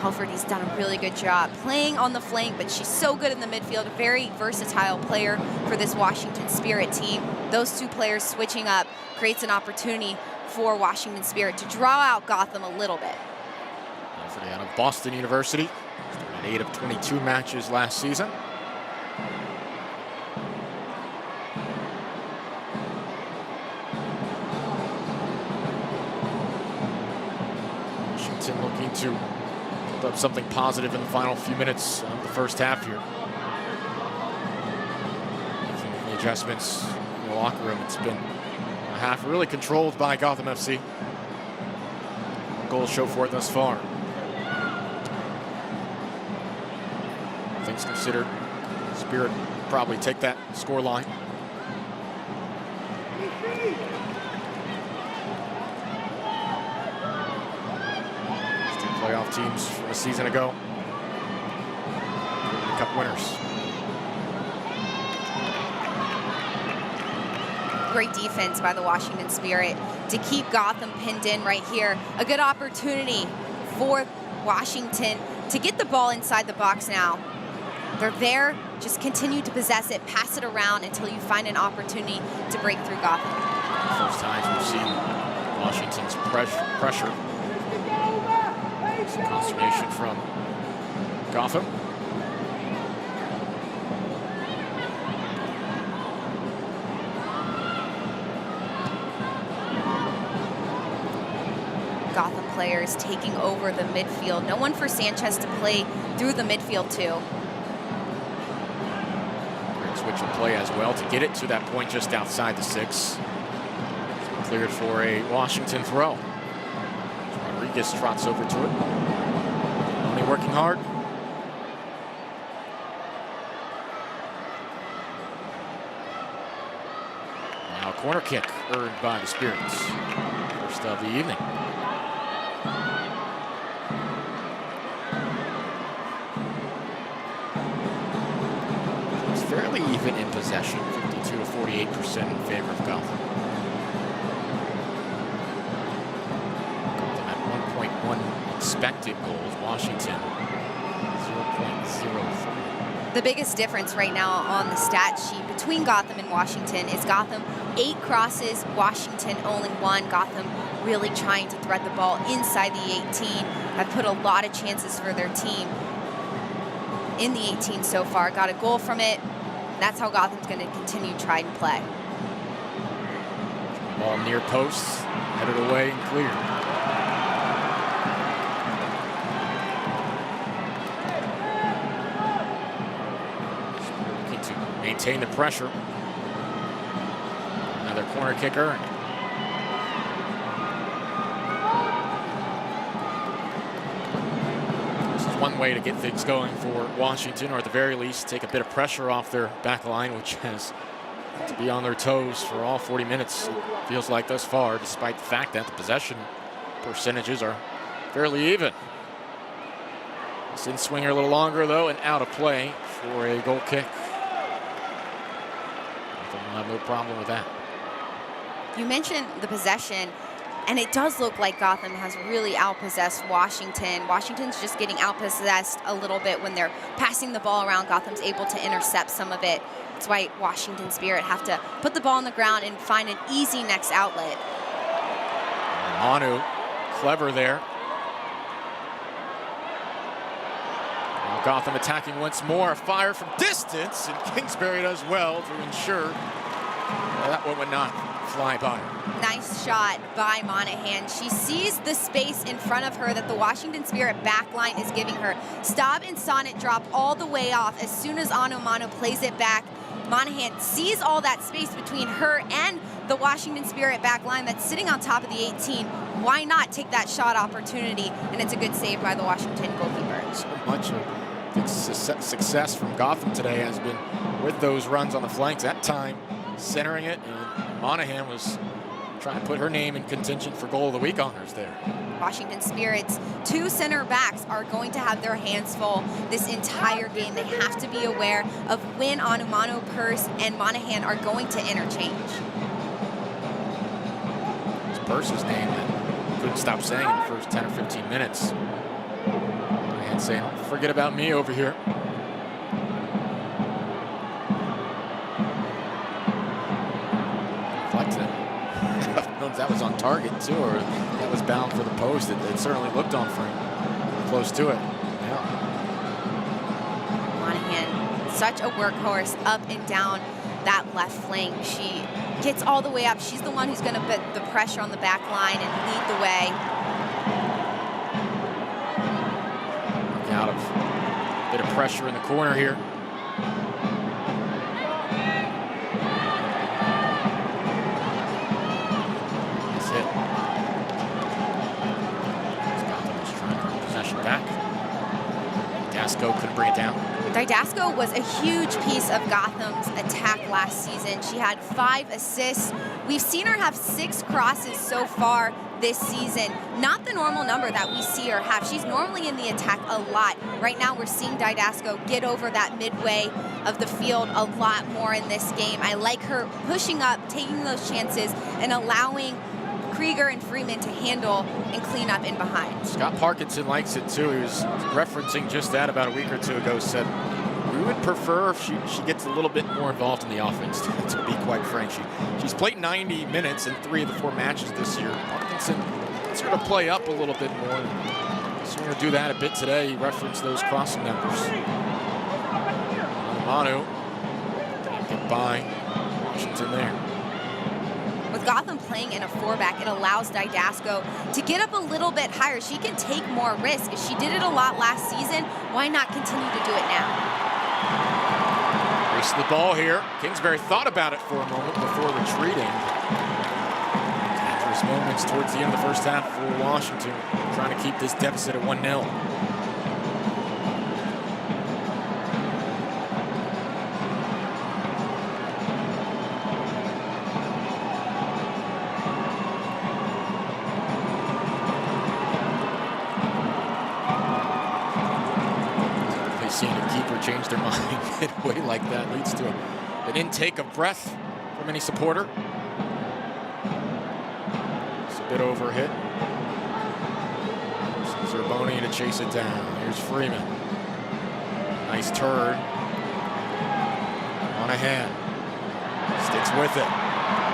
Helferty's done a really good job playing on the flank, but she's so good in the midfield. A very versatile player for this Washington Spirit team. Those two players switching up creates an opportunity for Washington Spirit to draw out Gotham a little bit. Helferty out of Boston University. Started 8 of 22 matches last season. Washington looking to put up something positive in the final few minutes of the first half here. Making the adjustments in the locker room. It's been a half really controlled by Gotham FC. Goals show for it thus far. Things considered, Spirit probably take that score line. playoff teams from a season ago. Cup winners. Great defense by the Washington Spirit to keep Gotham pinned in right here. A good opportunity for Washington to get the ball inside the box now. They're there, just continue to possess it, pass it around until you find an opportunity to break through Gotham. First times we've seen Washington's pressure. Some consternation from Gotham. Gotham players taking over the midfield. No one for Sanchez to play through the midfield to. Great switch of play as well to get it to that point just outside the 6. Cleared for a Washington throw. Rodriguez trots over to it. Only working hard. Now a corner kick earned by the Spirits. First of the evening. It's fairly even in possession, 52 to 48% in favor of Gotham. Gotham at 1.1 expected goals. Washington 0.03. The biggest difference right now on the stat sheet between Gotham and Washington is Gotham 8 crosses, Washington only 1. Gotham really trying to thread the ball inside the 18. Have put a lot of chances for their team in the 18 so far. Got a goal from it. That's how Gotham's going to continue to try and play. Ball near posts, headed away and cleared. Looking to maintain the pressure. Another corner kick earned. One way to get things going for Washington, or at the very least take a bit of pressure off their back line, which has to be on their toes for all 40 minutes, it feels like thus far, despite the fact that the possession percentages are fairly even. It's in swinger a little longer though, and out of play for a goal kick. I'll have no problem with that. You mentioned the possession, and it does look like Gotham has really outpossessed Washington. Washington's just getting outpossessed a little bit when they're passing the ball around. Gotham's able to intercept some of it. That's why Washington Spirit have to put the ball on the ground and find an easy next outlet. Manu, clever there. Now Gotham attacking once more. A fire from distance, and Kingsbury does well to ensure that one would not fly by her. Nice shot by Monahan. She sees the space in front of her that the Washington Spirit backline is giving her. Stop and sonnet drop all the way off. As soon as Manu plays it back, Monahan sees all that space between her and the Washington Spirit backline that's sitting on top of the 18. Why not take that shot opportunity? And it's a good save by the Washington goalkeeper. So much of the success from Gotham today has been with those runs on the flanks. That time, centering it, and Monahan was trying to put her name in contention for goal of the week honors there. Washington Spirit's 2 center backs are going to have their hands full this entire game. They have to be aware of when Manu Purse and Monahan are going to interchange. It's Purse's name that I couldn't stop saying in the first 10 or 15 minutes. Monahan saying, forget about me over here. That was on target too, or that was bound for the post. It certainly looked on frame, close to it. Yeah. Monahan, such a workhorse up and down that left flank. She gets all the way up. She's the one who's going to put the pressure on the back line and lead the way. Out of a bit of pressure in the corner here. Didasco couldn't bring it down. Didasco was a huge piece of Gotham's attack last season. She had 5 assists. We've seen her have 6 crosses so far this season. Not the normal number that we see her have. She's normally in the attack a lot. Right now we're seeing Didasco get over that midway of the field a lot more in this game. I like her pushing up, taking those chances, and allowing Krieger and Freeman to handle and clean up in behind. Scott Parkinson likes it too. He was referencing just that about a week or two ago, said we would prefer if she gets a little bit more involved in the offense, to be quite frank. She's played 90 minutes in 3 of the 4 matches this year. Parkinson wants her to play up a little bit more. So we're going to do that a bit today. He referenced those crossing numbers. Manu can't get by Washington there. With Gotham playing in a 4-back, it allows Didasco to get up a little bit higher. She can take more risk. She did it a lot last season. Why not continue to do it now? Race the ball here. Kingsbury thought about it for a moment before retreating. Dangerous moments towards the end of the first half for Washington, trying to keep this deficit at 1-0. Seeing a keeper change their mind midway like that leads to an intake of breath from any supporter. It's a bit overhit. Zerboni to chase it down. Here's Freeman. Nice turn. Monahan sticks with it.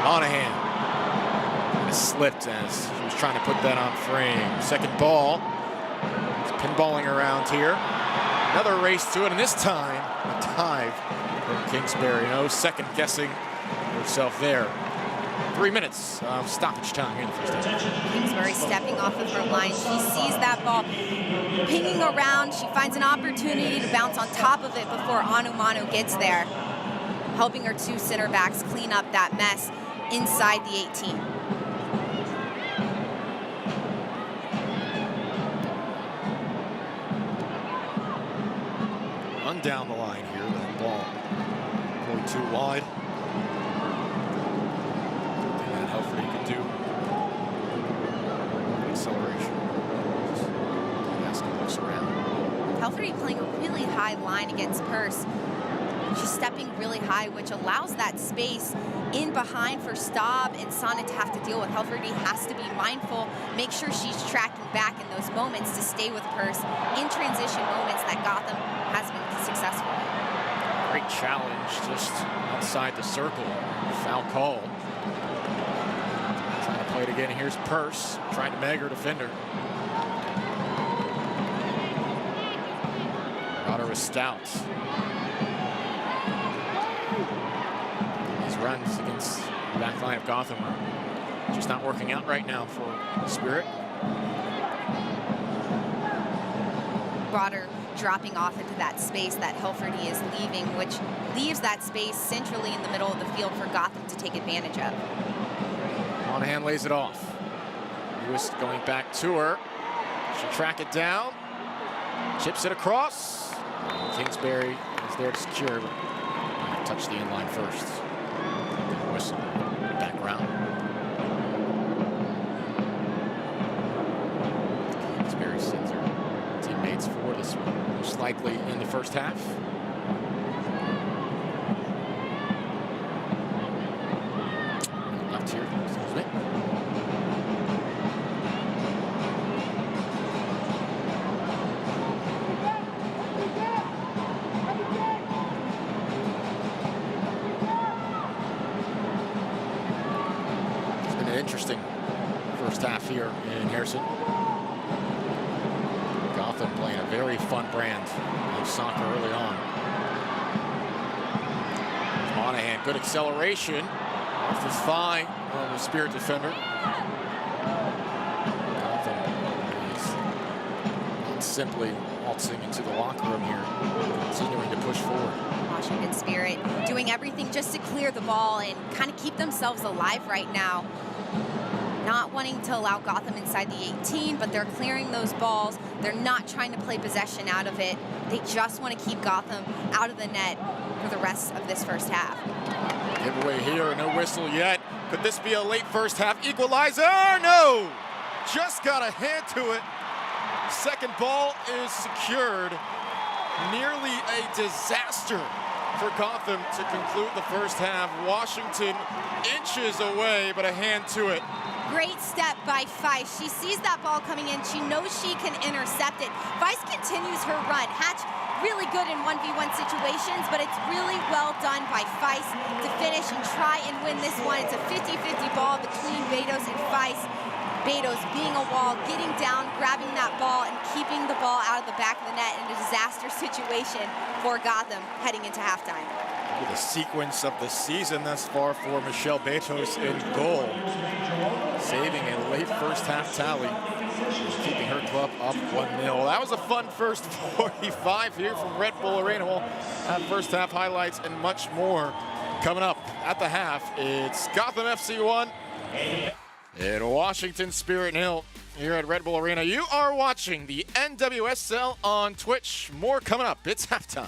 Monahan slipped as she was trying to put that on frame. Second ball. It's pinballing around here. Another race to it, and this time a dive from Kingsbury. No second guessing herself there. 3 minutes of stoppage time in the first half. Kingsbury stepping off of her line. She sees that ball pinging around. She finds an opportunity to bounce on top of it before Manu gets there, helping her 2 center backs clean up that mess inside the 18. Down the line here, that ball going too wide. Something that Helfrey could do. Acceleration. Didasco looks around. Helfrey playing a really high line against Purse. She's stepping really high, which allows that space in behind for Staub and Sana to have to deal with. Helfrey has to be mindful, make sure she's tracking back in those moments to stay with Purse in transition moments that Gotham has been successful in. Great challenge just outside the circle. Foul call. Trying to play it again. Here's Purse trying to mag her defender. Got her with Stout. These runs against the back line of Gotham are just not working out right now for the Spirit. Broader dropping off into that space that Helfrey is leaving, which leaves that space centrally in the middle of the field for Gotham to take advantage of. Monahan lays it off. Lewis going back to her. She'll track it down. Chips it across. Kingsbury is there to secure, but touch the inline first. Whistle back around. Kingsbury sends her teammates for this one, most likely in the first half. Left here, excuse me. It's been an interesting first half here in Harrison. Gotham playing a very fun brand of soccer early on. Monahan, good acceleration off his thigh on the Spirit defender. Gotham is not simply waltzing into the locker room here, continuing to push forward. Washington Spirit doing everything just to clear the ball and kind of keep themselves alive right now. Not wanting to allow Gotham inside the 18, but they're clearing those balls. They're not trying to play possession out of it. They just want to keep Gotham out of the net for the rest of this first half. Giveaway here, no whistle yet. Could this be a late first half equalizer? No! just got a hand to it. Second ball is secured. Nearly a disaster for Gotham to conclude the first half. Washington inches away, but a hand to it. Great step by Feist. She sees that ball coming in. She knows she can intercept it. Feist continues her run. Hatch really good in 1v1 situations, but it's really well done by Feist to finish and try and win this one. It's a 50-50 ball between Betos and Feist. Betos being a wall, getting down, grabbing that ball, and keeping the ball out of the back of the net in a disaster situation for Gotham heading into halftime. The sequence of the season thus far for Michelle Betos in goal, saving a late first half tally, keeping her club up 1-0. That was a fun first 45 here from Red Bull Arena. We'll have first half highlights and much more coming up at the half. It's Gotham FC 1 and Washington Spirit 0 here at Red Bull Arena. You are watching the NWSL on Twitch. More coming up. It's halftime.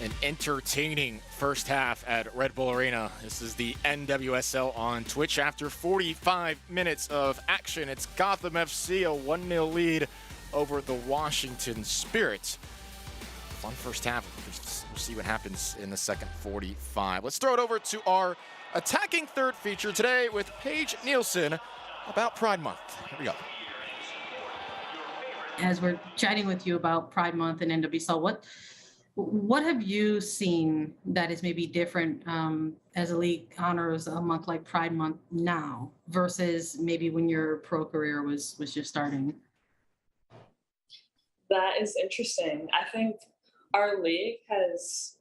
An entertaining first half at Red Bull Arena. This is the NWSL on Twitch. After 45 minutes of action, it's Gotham FC, a 1-0 lead over the Washington Spirit. Fun first half. We'll see what happens in the second 45. Let's throw it over to our attacking third feature today with Paige Nielsen about Pride Month. Here we go. As we're chatting with you about Pride Month and NWSL, what have you seen that is maybe different as a league honors a month like Pride Month now versus maybe when your pro career was just starting? That is interesting. I think our league has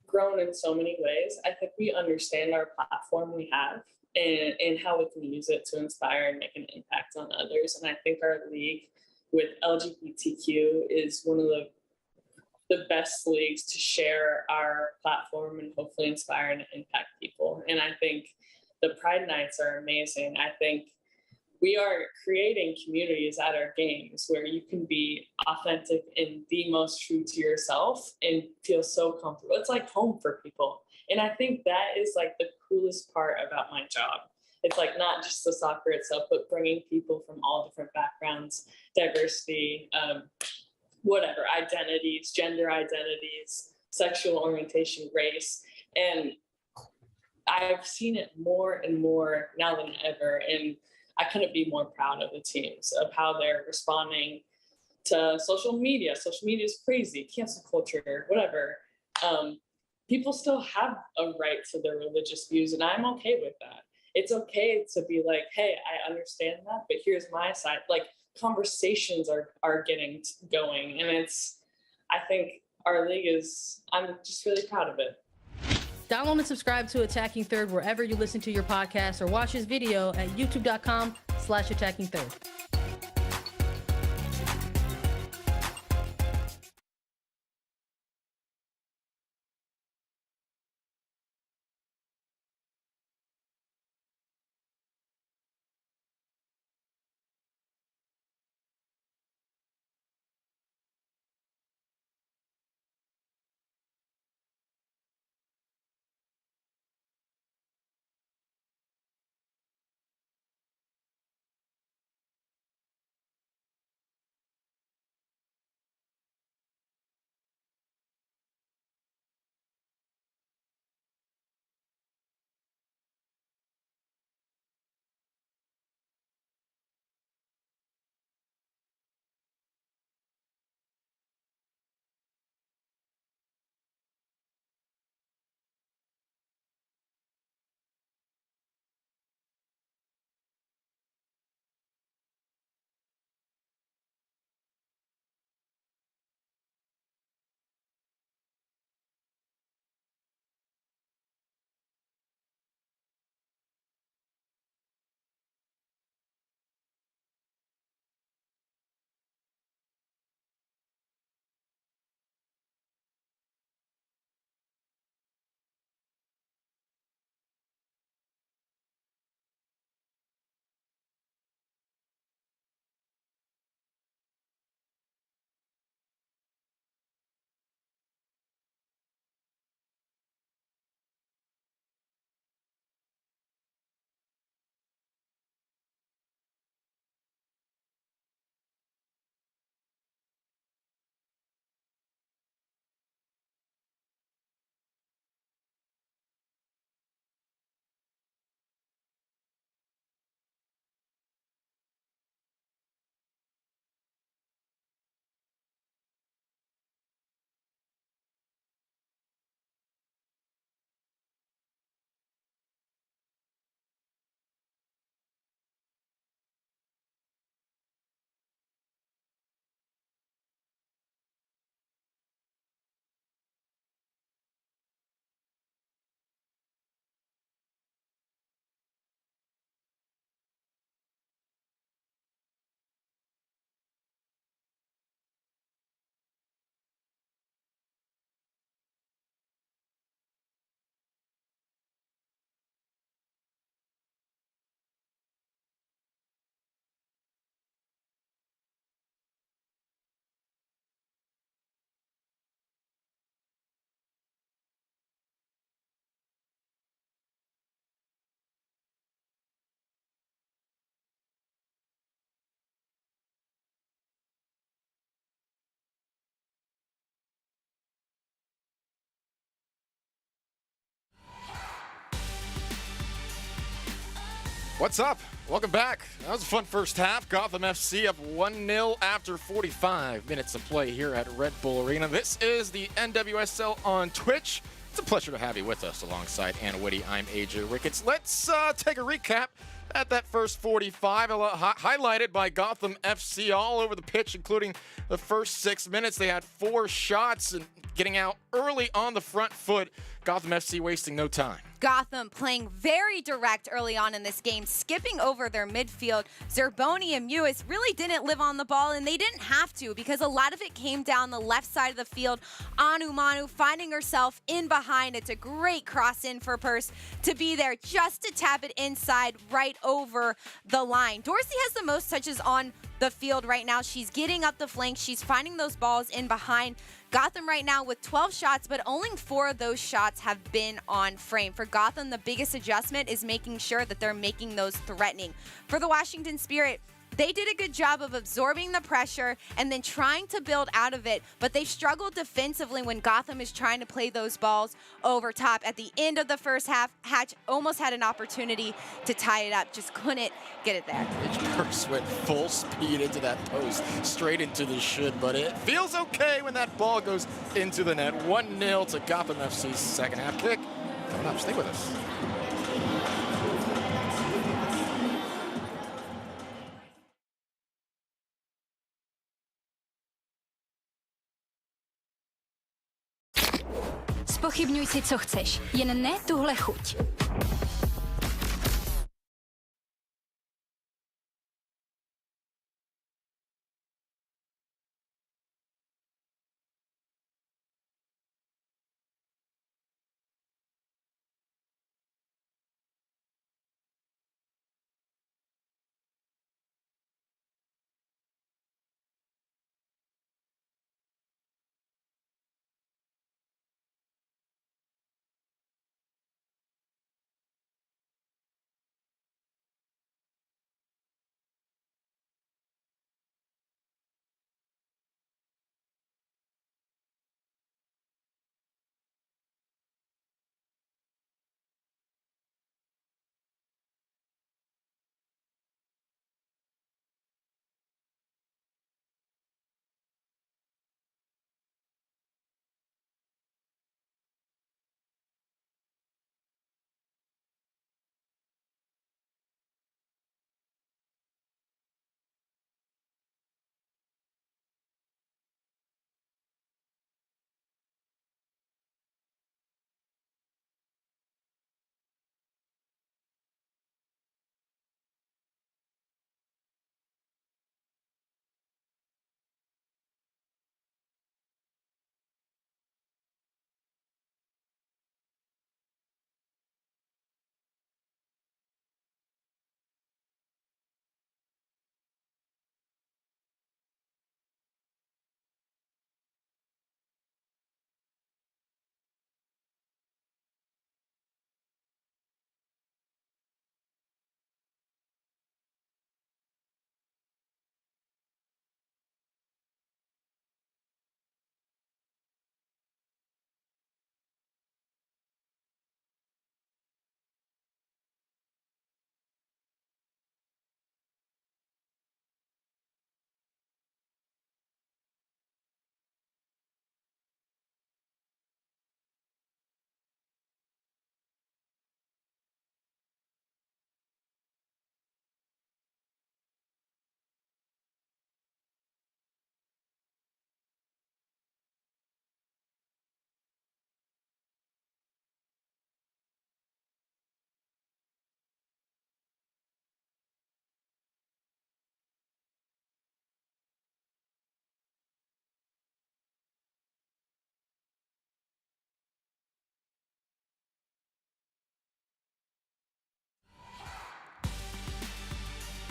grown in so many ways. I think we understand our platform we have and how we can use it to inspire and make an impact on others. And I think our league with LGBTQ is one of the best leagues to share our platform and hopefully inspire and impact people. And I think the Pride Nights are amazing. I think we are creating communities at our games where you can be authentic and the most true to yourself and feel so comfortable. It's like home for people. And I think that is like the coolest part about my job. It's like not just the soccer itself, but bringing people from all different backgrounds, diversity, whatever, identities, gender identities, sexual orientation, race. And I've seen it more and more now than ever. And I couldn't be more proud of the teams, of how they're responding to social media. Social media is crazy, cancel culture, whatever. People still have a right to their religious views, and I'm okay with that. It's okay to be like, hey, I understand that, but here's my side. Like, conversations are getting going, and I think our league I'm just really proud of it. Download and subscribe to Attacking Third wherever you listen to your podcast or watch this video at youtube.com/attackingthird. What's up? Welcome back. That was a fun first half. Gotham FC up 1-0 after 45 minutes of play here at Red Bull Arena. This is the NWSL on Twitch. It's a pleasure to have you with us alongside Anna Whitty. I'm AJ Ricketts. Let's take a recap at that first 45, highlighted by Gotham FC all over the pitch, including the first 6 minutes. They had 4 shots and getting out early on the front foot. Gotham FC wasting no time. Gotham playing very direct early on in this game, skipping over their midfield. Zerboni and Mewis really didn't live on the ball, and they didn't have to because a lot of it came down the left side of the field. Anu Manu finding herself in behind. It's a great cross in for Purse to be there just to tap it inside right over the line. Dorsey has the most touches on the field right now. She's getting up the flank. She's finding those balls in behind. Gotham right now with 12 shots, but only 4 of those shots have been on frame. For Gotham, the biggest adjustment is making sure that they're making those threatening. For the Washington Spirit, they did a good job of absorbing the pressure and then trying to build out of it, but they've struggled defensively when Gotham is trying to play those balls over top. At the end of the first half, Hatch almost had an opportunity to tie it up, just couldn't get it there. Purse went full speed into that post, straight into the shin, but it feels okay when that ball goes into the net. 1-0 to Gotham FC's second half kick. Coming up, stay with us. Zpochybňuj si, co chceš, jen ne tuhle chuť.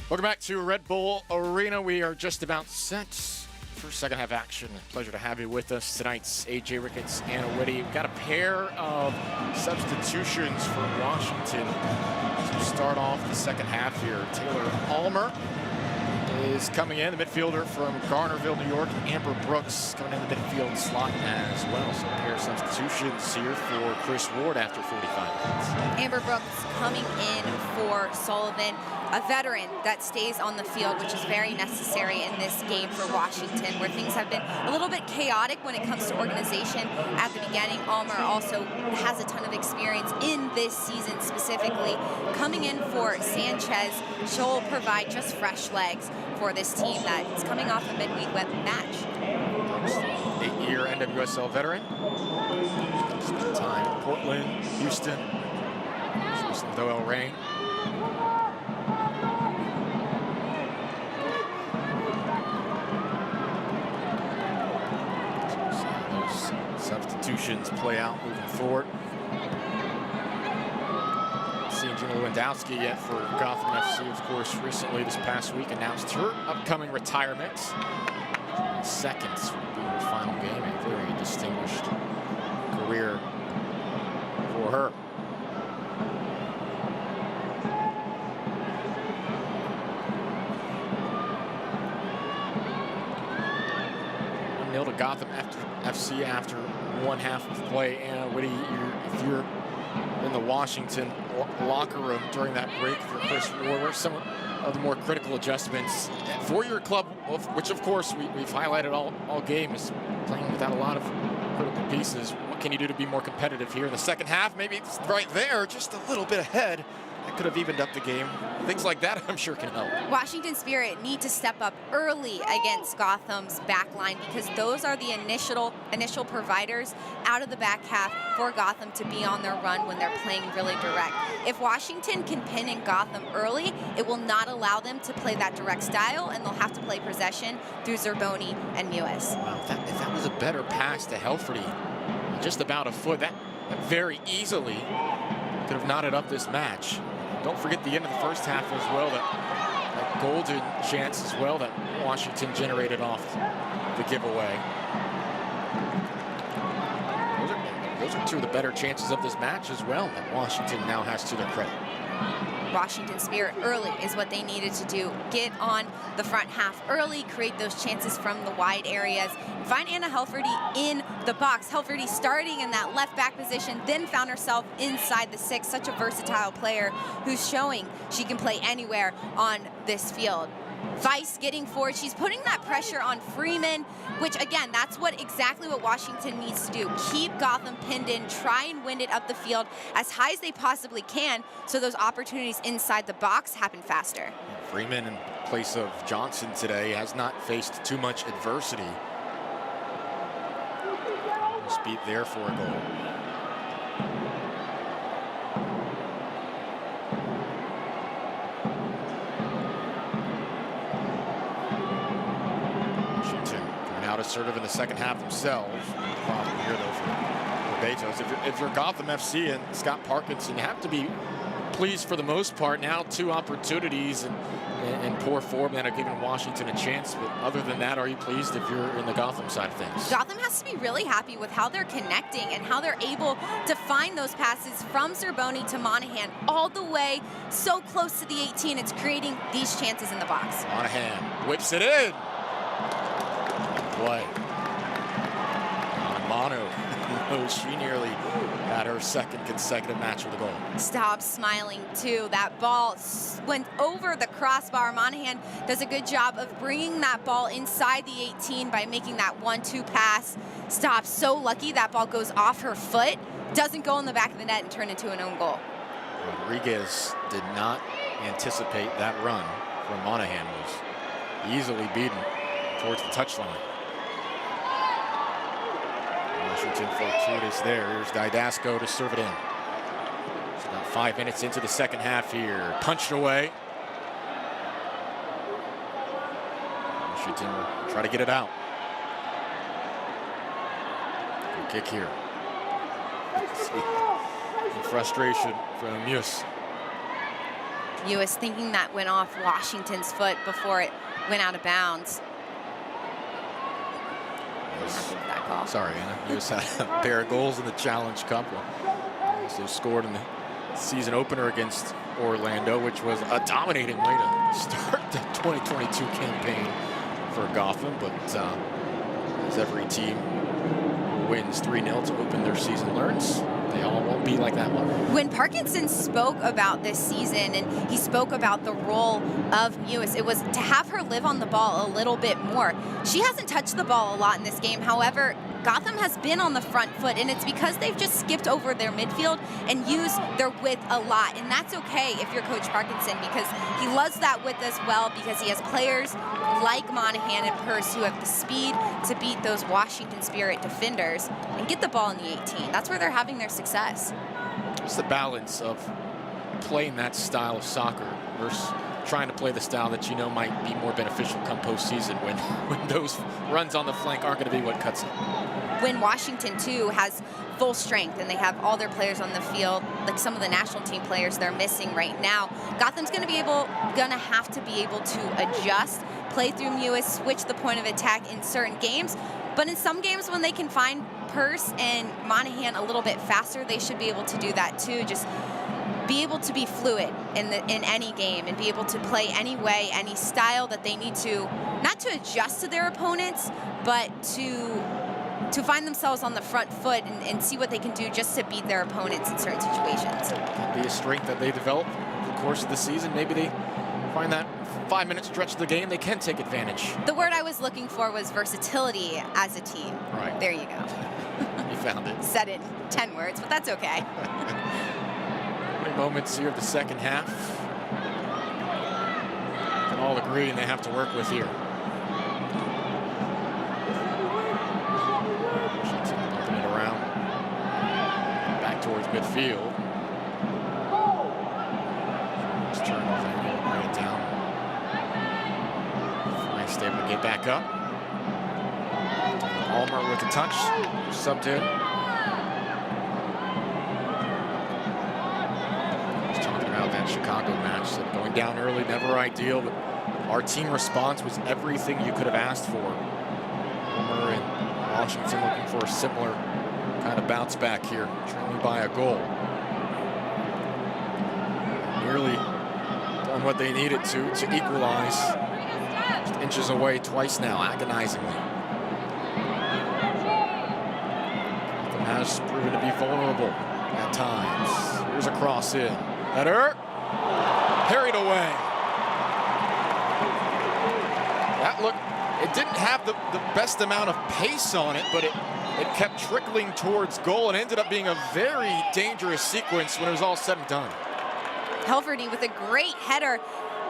Welcome back to Red Bull Arena. We are just about set for second half action. Pleasure to have you with us tonight's AJ Ricketts, Anna Whitty. We've got a pair of substitutions for Washington to start off the second half here. Taylor Almer is coming in, the midfielder from Garnerville, New York. Amber Brooks coming in the midfield slot as well. So a pair of substitutions here for Chris Ward after 45 minutes. Amber Brooks coming in for Sullivan, a veteran that stays on the field, which is very necessary in this game for Washington, where things have been a little bit chaotic when it comes to organization at the beginning. Almer also has a ton of experience in this season specifically. Coming in for Sanchez, she'll provide just fresh legs for this team that's coming off a midweek match. 8-year NWSL veteran. Spent time in Portland, Houston. Houston with OL Reign. See how those substitutions play out moving forward. Seen Gina Lewandowski yet for Gotham FC, of course, recently this past week announced her upcoming retirement. Seconds will be her final game. A very distinguished career for her. Nil to Gotham FC after one half of play. Anna Whitty, if you're in the Washington locker room during that break for Chris Ward, what are some of the more critical adjustments for your club, which of course we've highlighted all game, is playing without a lot of critical pieces? What can you do to be more competitive here in the second half? Maybe it's right there, just a little bit ahead. That could have evened up the game. Things like that, I'm sure, can help. Washington Spirit need to step up early against Gotham's back line, because those are the initial providers out of the back half for Gotham to be on their run when they're playing really direct. If Washington can pin in Gotham early, it will not allow them to play that direct style, and they'll have to play possession through Zerboni and Mewis. Wow, if that was a better pass to Helferty, just about a foot, that very easily could have knotted up this match. Don't forget the end of the first half as well, that golden chance as well that Washington generated off the giveaway. Those are two of the better chances of this match as well that Washington now has to their credit. Washington Spirit early is what they needed to do. Get on the front half early, create those chances from the wide areas, and find Anna Helferty in the box. Helferty starting in that left back position, then found herself inside the 6. Such a versatile player who's showing she can play anywhere on this field. Vice getting forward. She's putting that pressure on Freeman, which again, that's exactly what Washington needs to do. Keep Gotham pinned in, try and wind it up the field as high as they possibly can, so those opportunities inside the box happen faster. Freeman, in place of Johnson today, has not faced too much adversity. Must be there for a goal. Out assertive in the second half themselves. Problem here though for Bezos. If you're Gotham FC and Scott Parkinson, you have to be pleased for the most part. Now 2 opportunities and poor form that have given Washington a chance. But other than that, are you pleased if you're in the Gotham side of things? Gotham has to be really happy with how they're connecting and how they're able to find those passes from Zerboni to Monahan all the way so close to the 18. It's creating these chances in the box. Monahan whips it in. Play. Manu, she nearly had her second consecutive match with a goal. Stop smiling too. That ball went over the crossbar. Monahan does a good job of bringing that ball inside the 18 by making that 1-2 pass. Stop, so lucky that ball goes off her foot, doesn't go in the back of the net and turn into an own goal. Rodriguez did not anticipate that run from Monahan. Was easily beaten towards the touchline. Washington fortuitous there. Here's Didasco to serve it in. It's about 5 minutes into the second half here. Punched away. Washington will try to get it out. Good kick here. Some frustration from Mewis. Mewis thinking that went off Washington's foot before it went out of bounds. Sorry, Anna. Mewis had a pair of goals in the Challenge Cup. Also scored in the season opener against Orlando, which was a dominating way to start the 2022 campaign for Gotham. But as every team wins 3-0 to open their season learns, They all won't be like that one. When Parkinson spoke about this season and he spoke about the role of Mewis, it was to have her live on the ball a little bit more. She hasn't touched the ball a lot in this game. However, Gotham has been on the front foot, and it's because they've just skipped over their midfield and used their width a lot. And that's okay if you're Coach Parkinson, because he loves that width as well, because he has players like Monahan and Purse who have the speed to beat those Washington Spirit defenders and get the ball in the 18. That's where they're having their success. What's the balance of playing that style of soccer versus trying to play the style that you know might be more beneficial come postseason when those runs on the flank aren't going to be what cuts it? When Washington, too, has full strength and they have all their players on the field, like some of the national team players they're missing right now, Gotham's gonna have to be able to adjust, play through Mewis, switch the point of attack in certain games. But in some games when they can find Purse and Monahan a little bit faster, they should be able to do that too. Just be able to be fluid in any game and be able to play any way, any style that they need to, not to adjust to their opponents, but to find themselves on the front foot and see what they can do just to beat their opponents in certain situations. Could be a strength that they develop over the course of the season. Maybe they find that 5-minute stretch of the game they can take advantage. The word I was looking for was versatility as a team. Right. There you go. You found it. Said it 10 words, but that's okay. Many moments here of the second half. Can all agree and they have to work with here. Towards midfield. Just turn off angle, bring it down. Nice, able to get back up. Almer with the touch, subbed in. Just talking about that Chicago match, that going down early, never ideal, but our team response was everything you could have asked for. Almer and Washington looking for a similar kind of bounce back here, trailing by a goal. Nearly done what they needed to equalize. Just inches away twice now, agonizingly. Gotham has proven to be vulnerable at times. Here's a cross in. Header. Parried away. That looked, it didn't have the best amount of pace on it, but it kept trickling towards goal and ended up being a very dangerous sequence when it was all said and done. Helferty with a great header.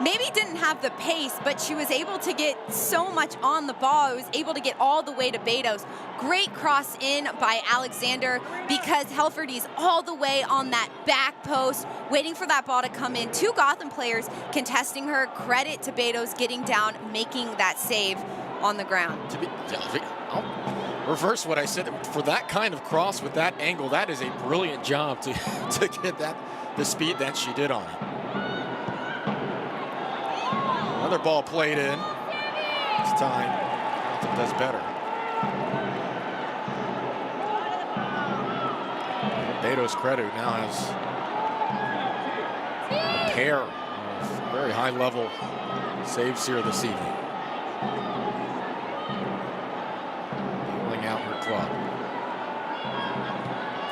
Maybe didn't have the pace, but she was able to get so much on the ball. It was able to get all the way to Betos. Great cross in by Alexander, because Helferty's all the way on that back post, waiting for that ball to come in. Two Gotham players contesting her. Credit to Betos getting down, making that save on the ground. I'll reverse what I said. For that kind of cross with that angle, that is a brilliant job to get the speed that she did on it. Another ball played in. This time, Gotham does better. Betos credit now has a pair of very high-level saves here this evening. Out her club.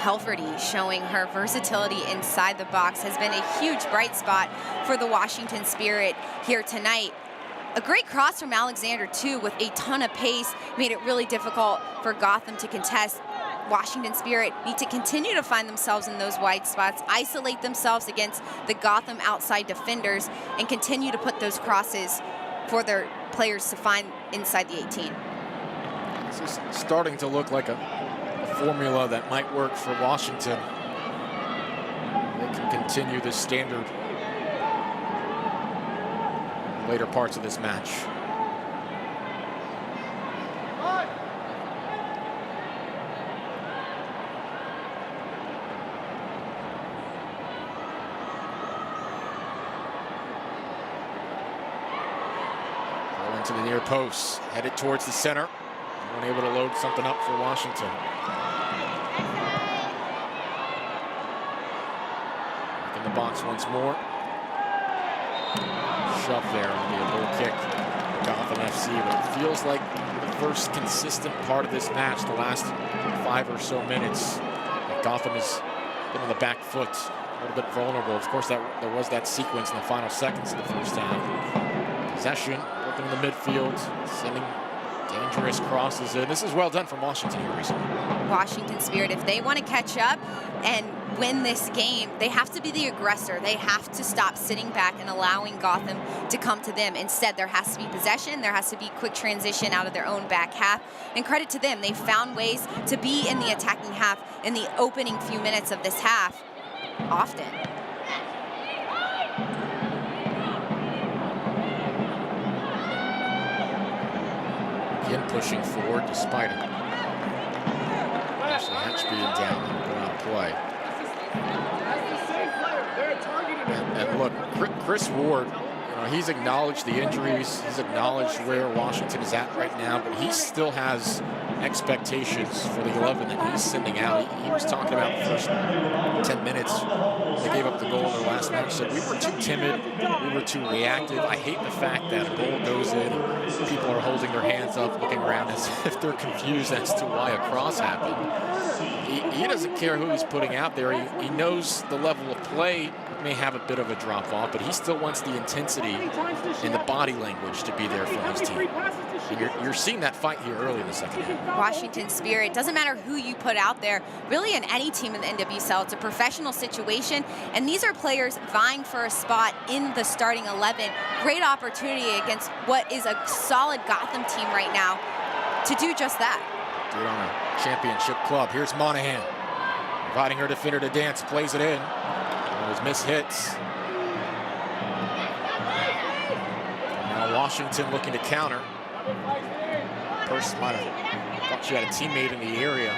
Helferty showing her versatility inside the box has been a huge bright spot for the Washington Spirit here tonight. A great cross from Alexander, too, with a ton of pace, made it really difficult for Gotham to contest. Washington Spirit need to continue to find themselves in those wide spots, isolate themselves against the Gotham outside defenders, and continue to put those crosses for their players to find inside the 18. This is starting to look like a formula that might work for Washington. They can continue this standard later parts of this match. Ball into the near post, headed towards the center. Able to load something up for Washington. Back in the box once more. Shove there on the goal kick for Gotham FC, but it feels like the first consistent part of this match, the last 5 or so minutes, that Gotham is been on the back foot, a little bit vulnerable. Of course, there was that sequence in the final seconds of the first half. Possession, working in the midfield, sending dangerous crosses in. This is well done from Washington here recently. Washington Spirit, if they want to catch up and win this game, they have to be the aggressor. They have to stop sitting back and allowing Gotham to come to them. Instead, there has to be possession. There has to be quick transition out of their own back half. And credit to them, they found ways to be in the attacking half in the opening few minutes of this half often. Again, pushing forward despite it. Actually, Hatch being down, going out of play. And look, Chris Ward, he's acknowledged the injuries. He's acknowledged where Washington is at right now, but he still has expectations for the 11 that he's sending out. He was talking about the first 10 minutes. They gave up the goal in their last match. Said we were too timid, we were too reactive. I hate the fact that a goal goes in and people are holding their hands up, looking around as if they're confused as to why a cross happened. He doesn't care who he's putting out there. He knows the level of play may have a bit of a drop off, but he still wants the intensity and the body language to be there for his team. And you're seeing that fight here early in the second half. Washington Spirit, doesn't matter who you put out there, really in any team in the NWSL, it's a professional situation, and these are players vying for a spot in the starting 11. Great opportunity against what is a solid Gotham team right now to do just that. Do it on a championship club. Here's Monahan, inviting her defender to dance, plays it in. Those missed hits. Now Washington looking to counter. Purse might have thought she had a teammate in the area.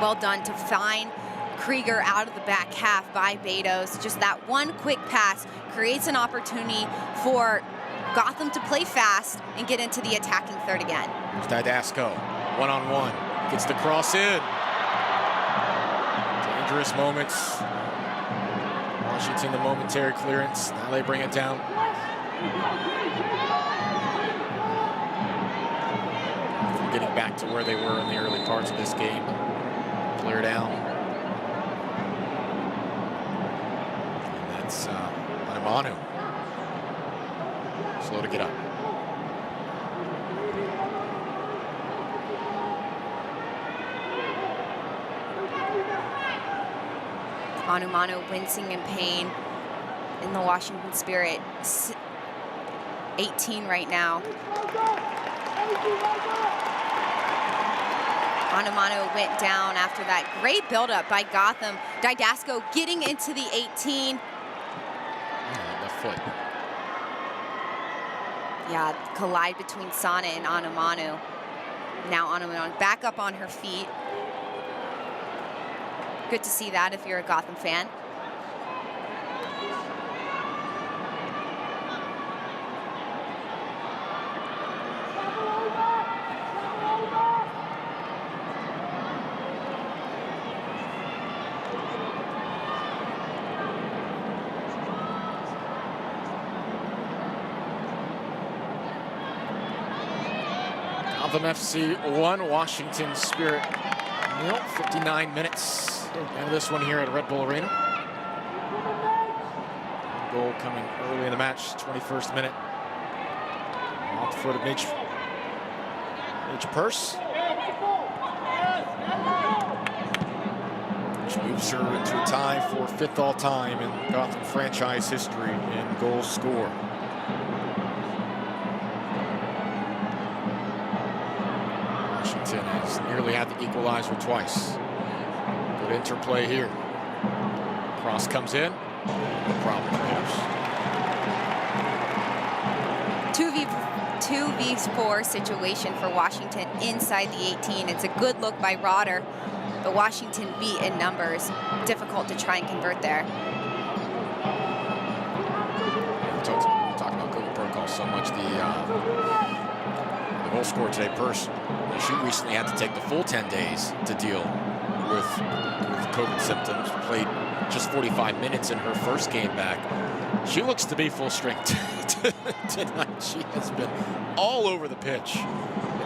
Well done to find Krieger out of the back half by Betos. Just that one quick pass creates an opportunity for Gotham to play fast and get into the attacking third again. Here's Didasco, one-on-one. Gets the cross in. Dangerous moments. Washington, the momentary clearance. Now they bring it down. Getting back to where they were in the early parts of this game. Clear down. And that's Anamanu. Slow to get up. Anumanu wincing in pain in the Washington Spirit. 18 right now. Anumanu went down after that great buildup by Gotham. Didasco getting into the 18. Left foot. Yeah, collide between Sana and Anumanu. Now Anumanu back up on her feet. Good to see that if you're a Gotham fan. Gotham FC 1, Washington Spirit 0, 59 minutes. And this one here at Red Bull Arena. Goal coming early in the match, 21st minute. Off the foot of Midge Purse. Which moves her into a tie for 5th all-time in Gotham franchise history in goals scored. Washington has nearly had the equalizer twice. Good interplay here. Cross comes in. No problem. 2v4 situation for Washington inside the 18. It's a good look by Rodder, but Washington beat in numbers. Difficult to try and convert there. We talk about COVID protocol so much. The goal scorer today, Purse, she recently had to take the full 10 days to deal with COVID symptoms. Played just 45 minutes in her first game back. She looks to be full strength tonight. She has been all over the pitch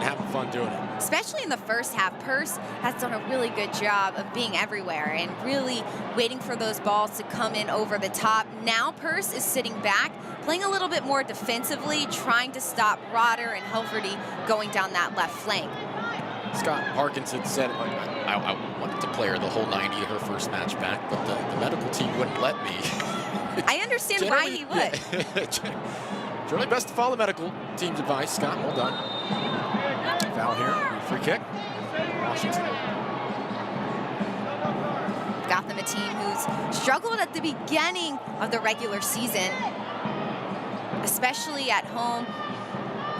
and having fun doing it. Especially in the first half, Purse has done a really good job of being everywhere and really waiting for those balls to come in over the top. Now Purse is sitting back, playing a little bit more defensively, trying to stop Rotter and Helferty going down that left flank. Scott Parkinson said, I wanted to play her the whole 90 of her first match back, but the medical team wouldn't let me. I understand why he would. Yeah. Generally best to follow the medical team's advice. Scott, well done. Foul here, free kick. Washington. Gotham, a team who's struggled at the beginning of the regular season, especially at home.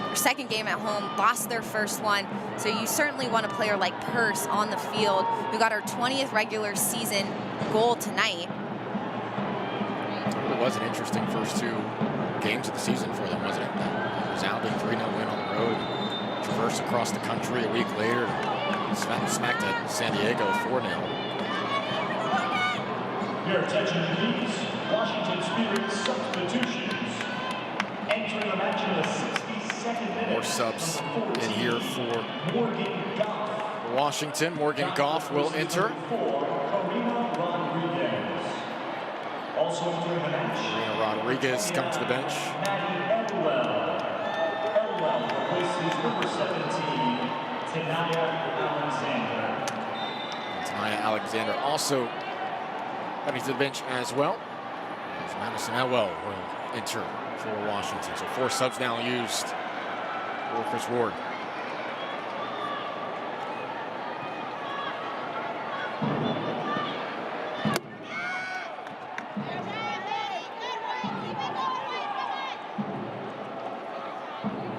Their second game at home, lost their first one. So you certainly want a player like Purse on the field, who got her 20th regular season goal tonight. It was an interesting first two games of the season for them, wasn't it? A resounding 3-0 win on the road. Traverse across the country a week later. Smacked at San Diego 4-0. Your attention please. Washington Spirit substitutions. Entering the match in the 62nd minute. More subs in here for Washington. Morgan Goff will enter. Also entering the match, Karina Rodriguez coming to the bench. Elwell replaces number 17, Tenaya Alexander. Tenaya Alexander also coming to the bench as well. As Madison Elwell will enter for Washington. So 4 subs now used for Chris Ward.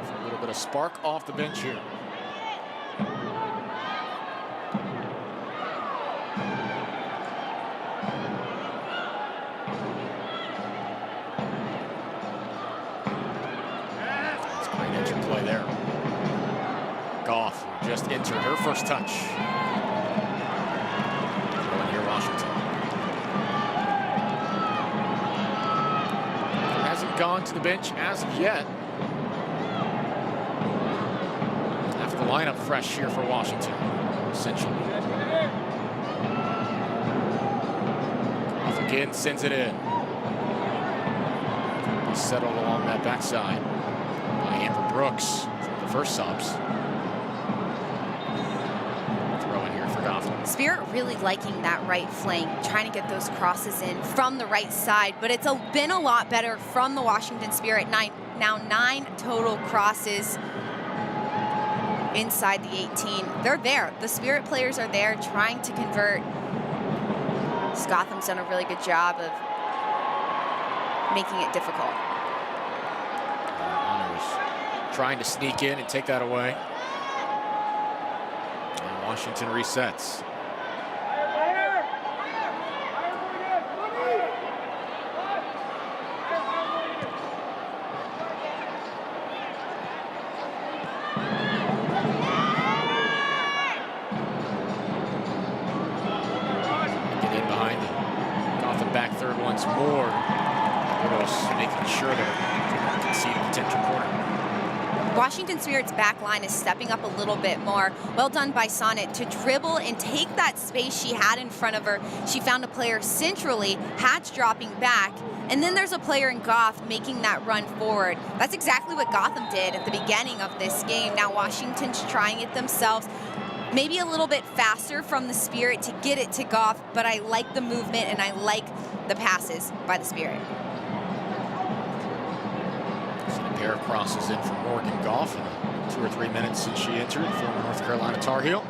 A little bit of spark off the bench here. Play there. Goff just entered her first touch. Going here, Washington. Hasn't gone to the bench as of yet. Half the lineup fresh here for Washington, essentially. Goff again sends it in. He's settled along that backside. Amber Brooks, the first subs. Throw in here for Gotham. Spirit really liking that right flank, trying to get those crosses in from the right side, but it's been a lot better from the Washington Spirit. Now 9 total crosses inside the 18. They're there. The Spirit players are there trying to convert. Gotham's done a really good job of making it difficult. Trying to sneak in and take that away. And Washington resets. Get in behind it. Gotham back third once more. Widows making sure they're concede a potential corner. Washington Spirit's back line is stepping up a little bit more. Well done by Sonnet to dribble and take that space she had in front of her. She found a player centrally, Hatch dropping back, and then there's a player in Goff making that run forward. That's exactly what Gotham did at the beginning of this game. Now Washington's trying it themselves. Maybe a little bit faster from the Spirit to get it to Goff, but I like the movement and I like the passes by the Spirit. Pair of crosses in from Morgan Goff in the 2 or 3 minutes since she entered, former North Carolina Tar Heel.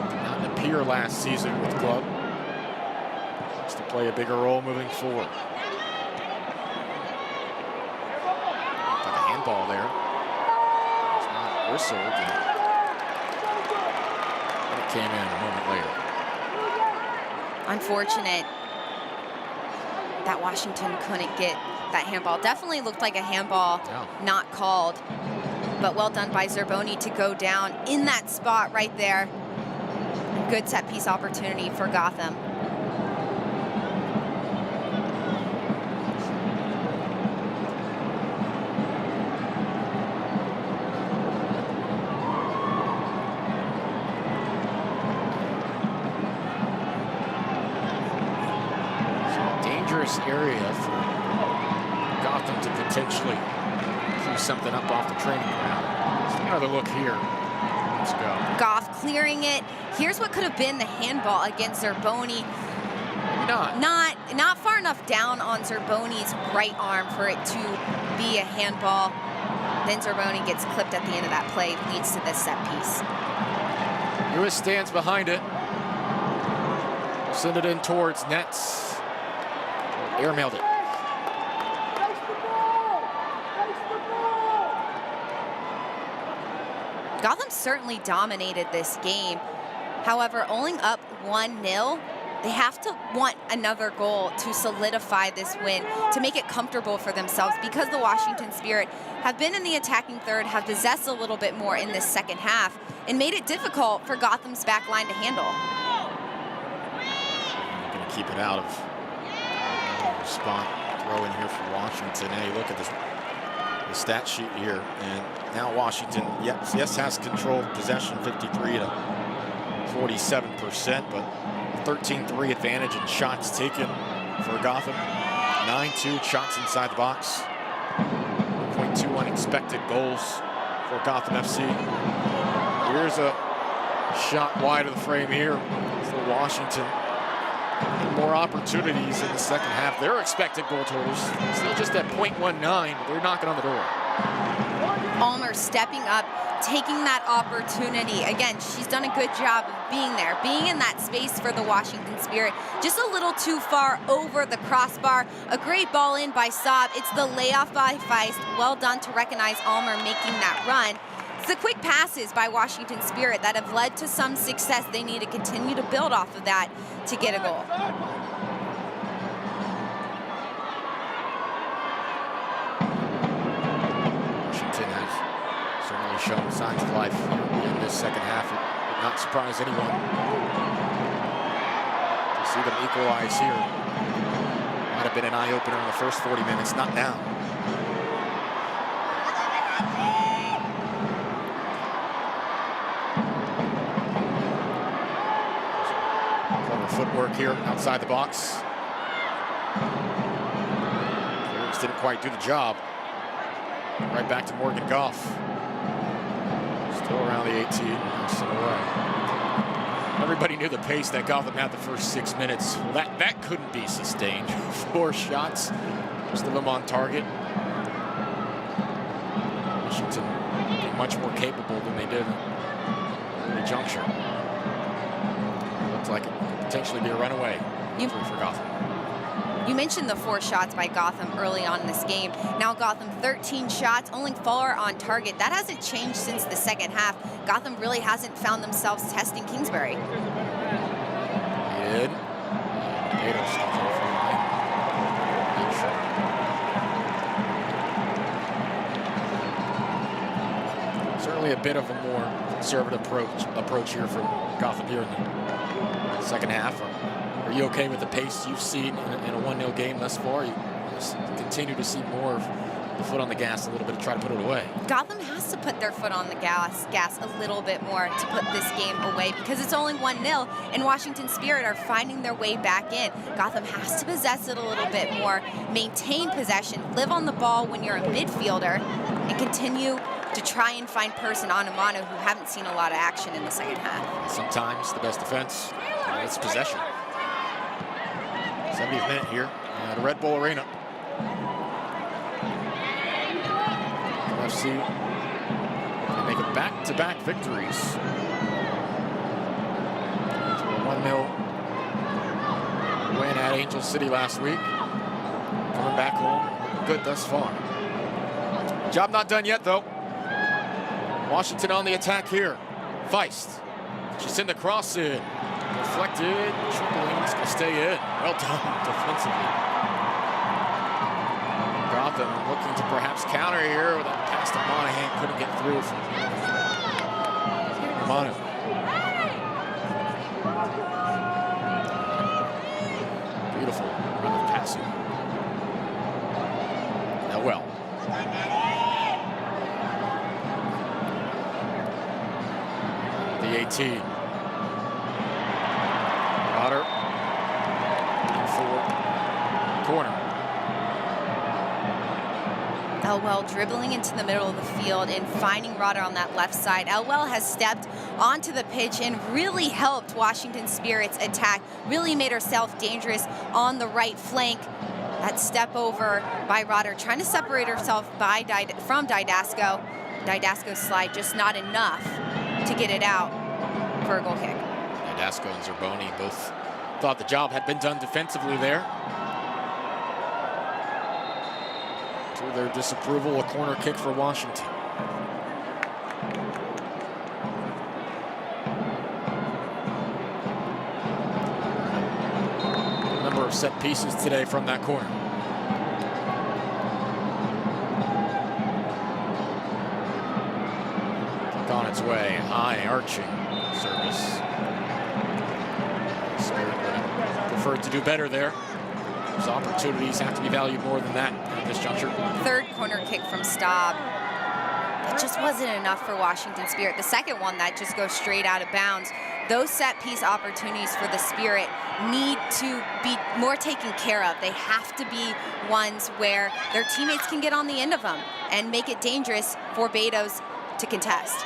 Did not appear last season with the club. Wants to play a bigger role moving forward. Like a handball there. It's not whistled. And it came in a moment later. Unfortunate that Washington couldn't get that handball. Definitely looked like a handball, not called. But well done by Zerboni to go down in that spot right there. Good set piece opportunity for Gotham. dangerous area for Gotham to potentially do something up off the training ground. Let's take another look here. Let's go. Goff clearing it. Here's what could have been the handball against Zerboni. Not far enough down on Zerboni's right arm for it to be a handball. Then Zerboni gets clipped at the end of that play, leads to this set piece. Lewis stands behind it. Send it in towards nets. Airmailed it. Gotham certainly dominated this game. However, only up 1-0, they have to want another goal to solidify this win, to make it comfortable for themselves, because the Washington Spirit have been in the attacking third, have possessed a little bit more in this second half, and made it difficult for Gotham's back line to handle. Going to keep it out of spot throw in here for Washington. Hey, look at this. The stat sheet here, and now Washington, yes, has controlled possession 53 to 47%, but 13-3 advantage in shots taken for Gotham. 9-2 shots inside the box. 1.21 expected goals for Gotham FC. Here's a shot wide of the frame here for Washington. More opportunities in the second half. Their expected goal totals still just at 0.19. They're knocking on the door. Almer stepping up, taking that opportunity. Again, she's done a good job of being there, being in that space for the Washington Spirit. Just a little too far over the crossbar. A great ball in by Saab. It's the layoff by Feist. Well done to recognize Almer making that run. It's the quick passes by Washington Spirit that have led to some success. They need to continue to build off of that to get a goal. Washington has certainly shown signs of life in this second half. It would not surprise anyone to see them equalize here. Might have been an eye-opener in the first 40 minutes, not now. Footwork here outside the box. Clearance didn't quite do the job. Right back to Morgan Goff. Still around the 18, some away. Everybody knew the pace that Gotham had the first 6 minutes. Well, that couldn't be sustained. 4 shots, most of them on target. Washington being much more capable than they did in the juncture. Looks like it could potentially be a runaway for Gotham. You mentioned the 4 shots by Gotham early on in this game. Now Gotham 13 shots, only 4 on target. That hasn't changed since the second half. Gotham really hasn't found themselves testing Kingsbury. Good. Certainly a bit of a more conservative approach here from Gotham here in the second half. Are you okay with the pace you've seen in a 1-0 game thus far? You continue to see more of the foot on the gas a little bit to try to put it away. Gotham has to put their foot on the gas a little bit more to put this game away, because it's only 1-0 and Washington Spirit are finding their way back in. Gotham has to possess it a little bit more, maintain possession, live on the ball when you're a midfielder, and continue to try and find person on Amano, who haven't seen a lot of action in the second half. Sometimes the best defense is possession. 70th minute here at Red Bull Arena. NFC make it back-to-back victories. To a 1-0 win at Angel City last week. Coming back home, good thus far. Job not done yet, though. Washington on the attack here. Feist. She's sent the cross in. Deflected. Trampoline's going to stay in. Well done defensively. Gotham looking to perhaps counter here with a pass to Monahan. Couldn't get through from Amano. Beautiful run of passing. Now, well. The 18. Potter in for corner. Elwell dribbling into the middle of the field and finding Rodder on that left side. Elwell has stepped onto the pitch and really helped Washington Spirit's attack, really made herself dangerous on the right flank. That step over by Rodder, trying to separate herself from Didasco. Didasco's slide just not enough to get it out for a goal kick. Didasco and Zerboni both thought the job had been done defensively there. To their disapproval, a corner kick for Washington. A number of set pieces today from that corner. Kick on its way, high arching service. Spirit would prefer to do better there. Those opportunities have to be valued more than that at this juncture. Third corner kick from Staub. It just wasn't enough for Washington Spirit. The second one that just goes straight out of bounds. Those set piece opportunities for the Spirit need to be more taken care of. They have to be ones where their teammates can get on the end of them and make it dangerous for Betos to contest.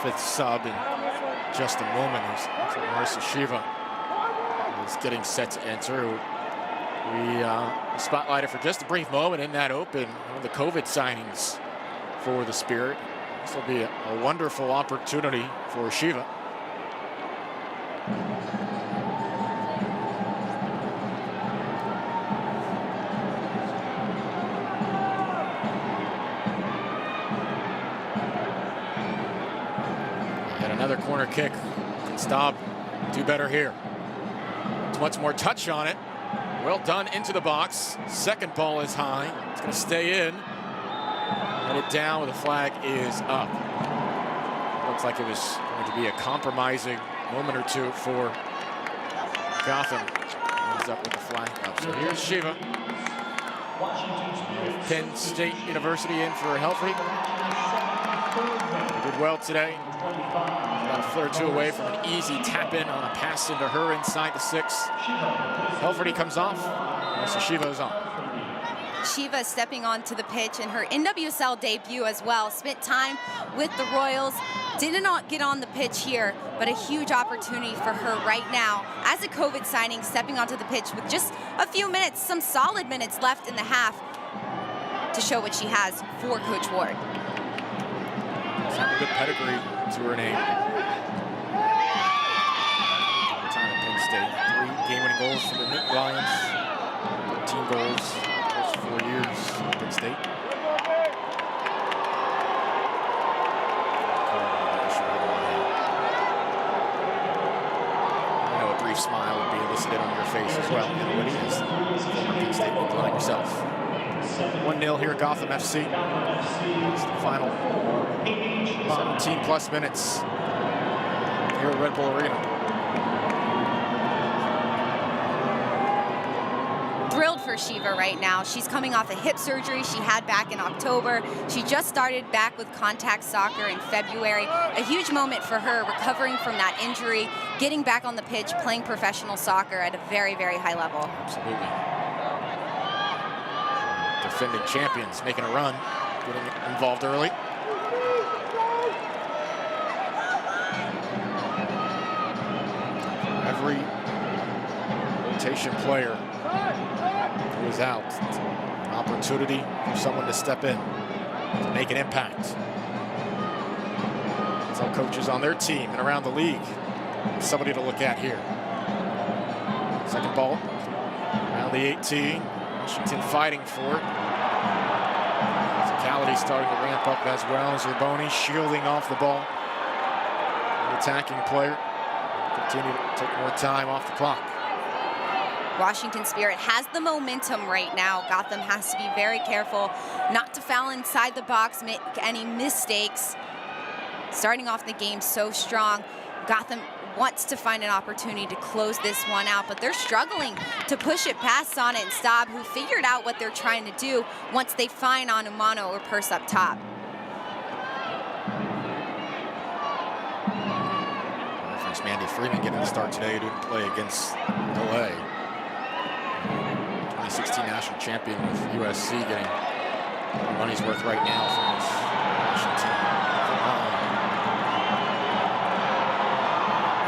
Fifth sub in just a moment. That's what Marissa Shiva is getting set to enter. We spotlighted for just a brief moment in that open, one of the COVID signings for the Spirit. This will be a wonderful opportunity for Shiva. Another corner kick. Stop. Do better here. It's much more touch on it. Well done into the box. Second ball is high. It's going to stay in. Let it down when the flag is up. Looks like it was going to be a compromising moment or two for Gotham. He's up with the flag up. So here's Shiva. Penn State University in for Helfrey. Did well today. About a foot or two away from an easy tap in on a pass into her inside the 6. Helfrey comes off. So Shiva is on. Shiva stepping onto the pitch in her NWSL debut as well. Spent time with the Royals. Did not get on the pitch here, but a huge opportunity for her right now as a COVID signing, stepping onto the pitch with just a few minutes, some solid minutes left in the half to show what she has for Coach Ward. She's got a good pedigree to her name. Time at Penn State. 3 game-winning goals for the Nick Lions. 13 goals first 4 years at Penn State. I know a brief smile would be elicited on your face as well. You know what it is. Former Penn State Nick Lion yourself. 1-0 here at Gotham FC. It's the final 17+ minutes here at Red Bull Arena. Thrilled for Shiva right now. She's coming off a hip surgery she had back in October. She just started back with contact soccer in February. A huge moment for her, recovering from that injury, getting back on the pitch, playing professional soccer at a very, very high level. Absolutely. Defending champions making a run, getting involved early. Every rotation player who is out, an opportunity for someone to step in, to make an impact. Tell coaches on their team and around the league, somebody to look at here. Second ball, around the 18. Washington fighting for it. Physicality starting to ramp up as well. Zerboni shielding off the ball. The attacking player continue to take more time off the clock. Washington Spirit has the momentum right now. Gotham has to be very careful not to foul inside the box, make any mistakes. Starting off the game so strong. Gotham wants to find an opportunity to close this one out, but they're struggling to push it past Sonnet and Staub, who figured out what they're trying to do once they find Anumano or Purse up top. Reference Mandy Freeman getting the start today, who didn't play against LA. 2016 national champion with USC, getting money's worth right now from his Washington football.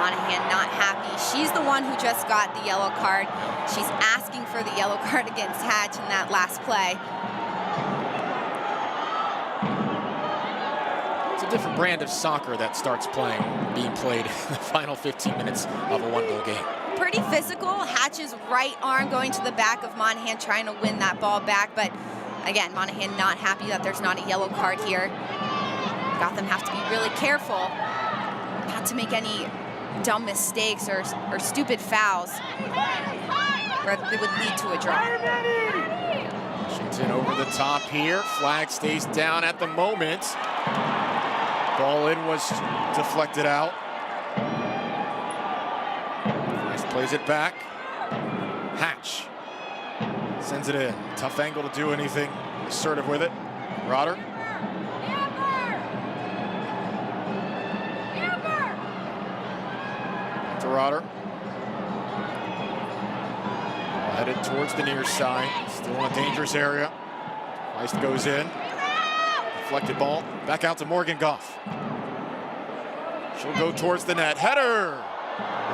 Monahan not happy. She's the one who just got the yellow card. She's asking for the yellow card against Hatch in that last play. It's a different brand of soccer that starts being played in the final 15 minutes of a one-goal game. Pretty physical. Hatch's right arm going to the back of Monahan, trying to win that ball back. But again, Monahan not happy that there's not a yellow card here. Gotham have to be really careful not to make any dumb mistakes or stupid fouls, or it would lead to a draw. Washington over the top here. Flag stays down at the moment. Ball in was deflected out. Plays it back. Hatch sends it in. Tough angle to do anything assertive with it. Rotter. To Rotter. Headed towards the near side. Still in a dangerous area. Feist goes in. Deflected ball. Back out to Morgan Goff. She'll go towards the net. Header!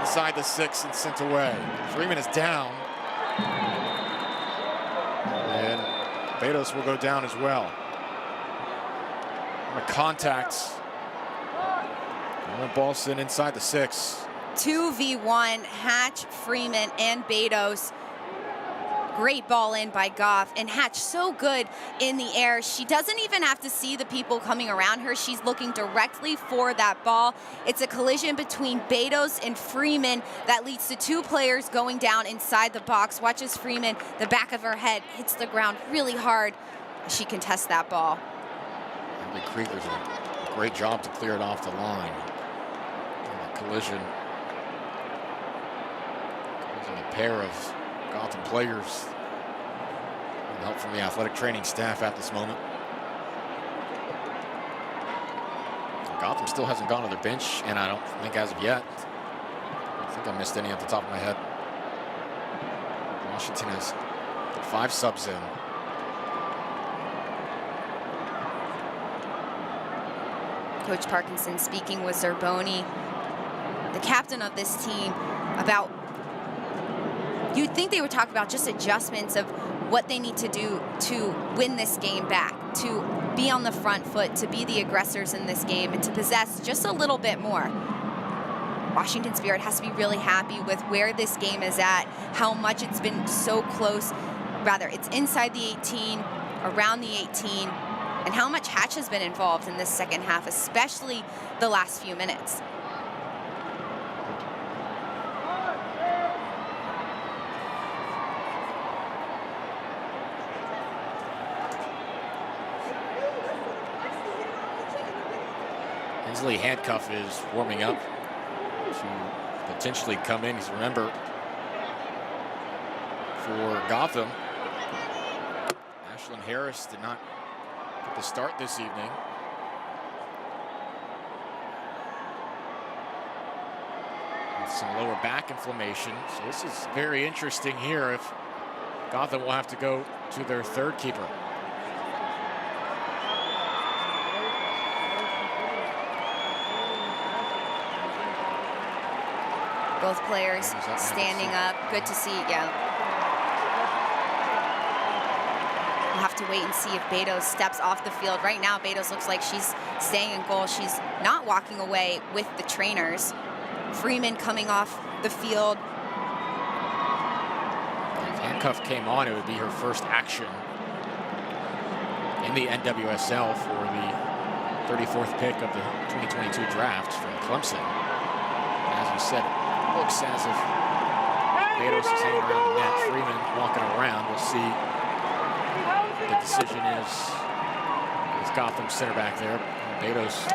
Inside the 6 and sent away. Freeman is down. And Betos will go down as well. On a contact. Ball sent inside the 6. 2v1, Hatch, Freeman, and Betos. Great ball in by Goff, and Hatch so good in the air. She doesn't even have to see the people coming around her. She's looking directly for that ball. It's a collision between Betos and Freeman that leads to 2 players going down inside the box. Watch as Freeman, the back of her head, hits the ground really hard. She contests that ball. Emily Krieger's a great job to clear it off the line. And a collision. A pair of Gotham players, and help from the athletic training staff at this moment. Gotham still hasn't gone to their bench, and I don't think as of yet. I think I missed any at the top of my head. Washington has 5 subs in. Coach Parkinson speaking with Zerboni, the captain of this team, about you'd think they would talk about just adjustments of what they need to do to win this game back, to be on the front foot, to be the aggressors in this game, and to possess just a little bit more. Washington Spirit has to be really happy with where this game is at, how much it's been so close. Rather, it's inside the 18, around the 18, and how much Hatch has been involved in this second half, especially the last few minutes. Hensley Handcuff is warming up to potentially come in. Because remember, for Gotham, Ashlyn Harris did not get the start this evening. With some lower back inflammation. So this is very interesting here if Gotham will have to go to their 3rd keeper. Both players standing up. Good to see, yeah. We'll have to wait and see if Betos steps off the field. Right now, Betos looks like she's staying in goal. She's not walking away with the trainers. Freeman coming off the field. If Handcuff came on, it would be her first action in the NWSL for the 34th pick of the 2022 draft from Clemson. And as you said, looks as if Betos is hanging around the net. Freeman walking around. We'll see what the decision is. With Gotham center back there. Betos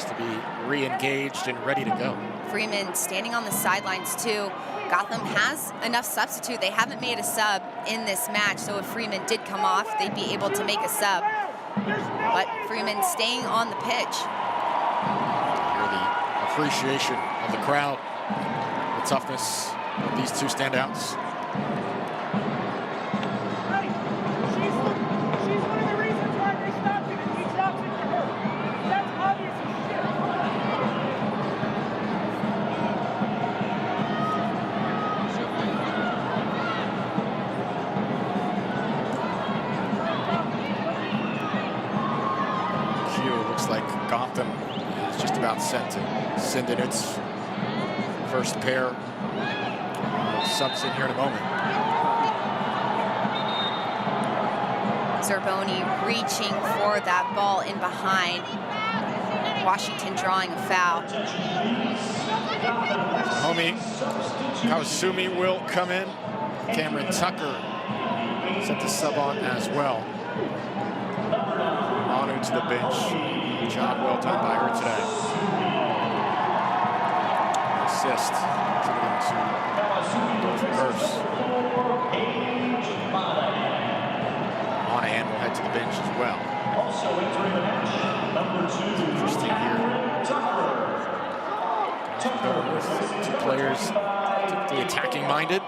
looks to be re-engaged and ready to go. Freeman standing on the sidelines too. Gotham has enough substitute. They haven't made a sub in this match, so if Freeman did come off, they'd be able to make a sub. But Freeman staying on the pitch. Hear the appreciation of the crowd, the toughness of these two standouts. She's one of the reasons why they stopped it, and he drops it to her. That's obvious as shit. Looks like Gotham is just about set to send in its first pair of subs in here in a moment. Zerboni reaching for that ball in behind. Washington drawing a foul. Homie Kawasumi will come in. Cameron Tucker set the sub on as well. Manu to the bench. Job well done by her today. Assist to Curse. Monahan will head to the bench as well. Also entering the match, number 2. Interesting here. Two players typically attacking minded.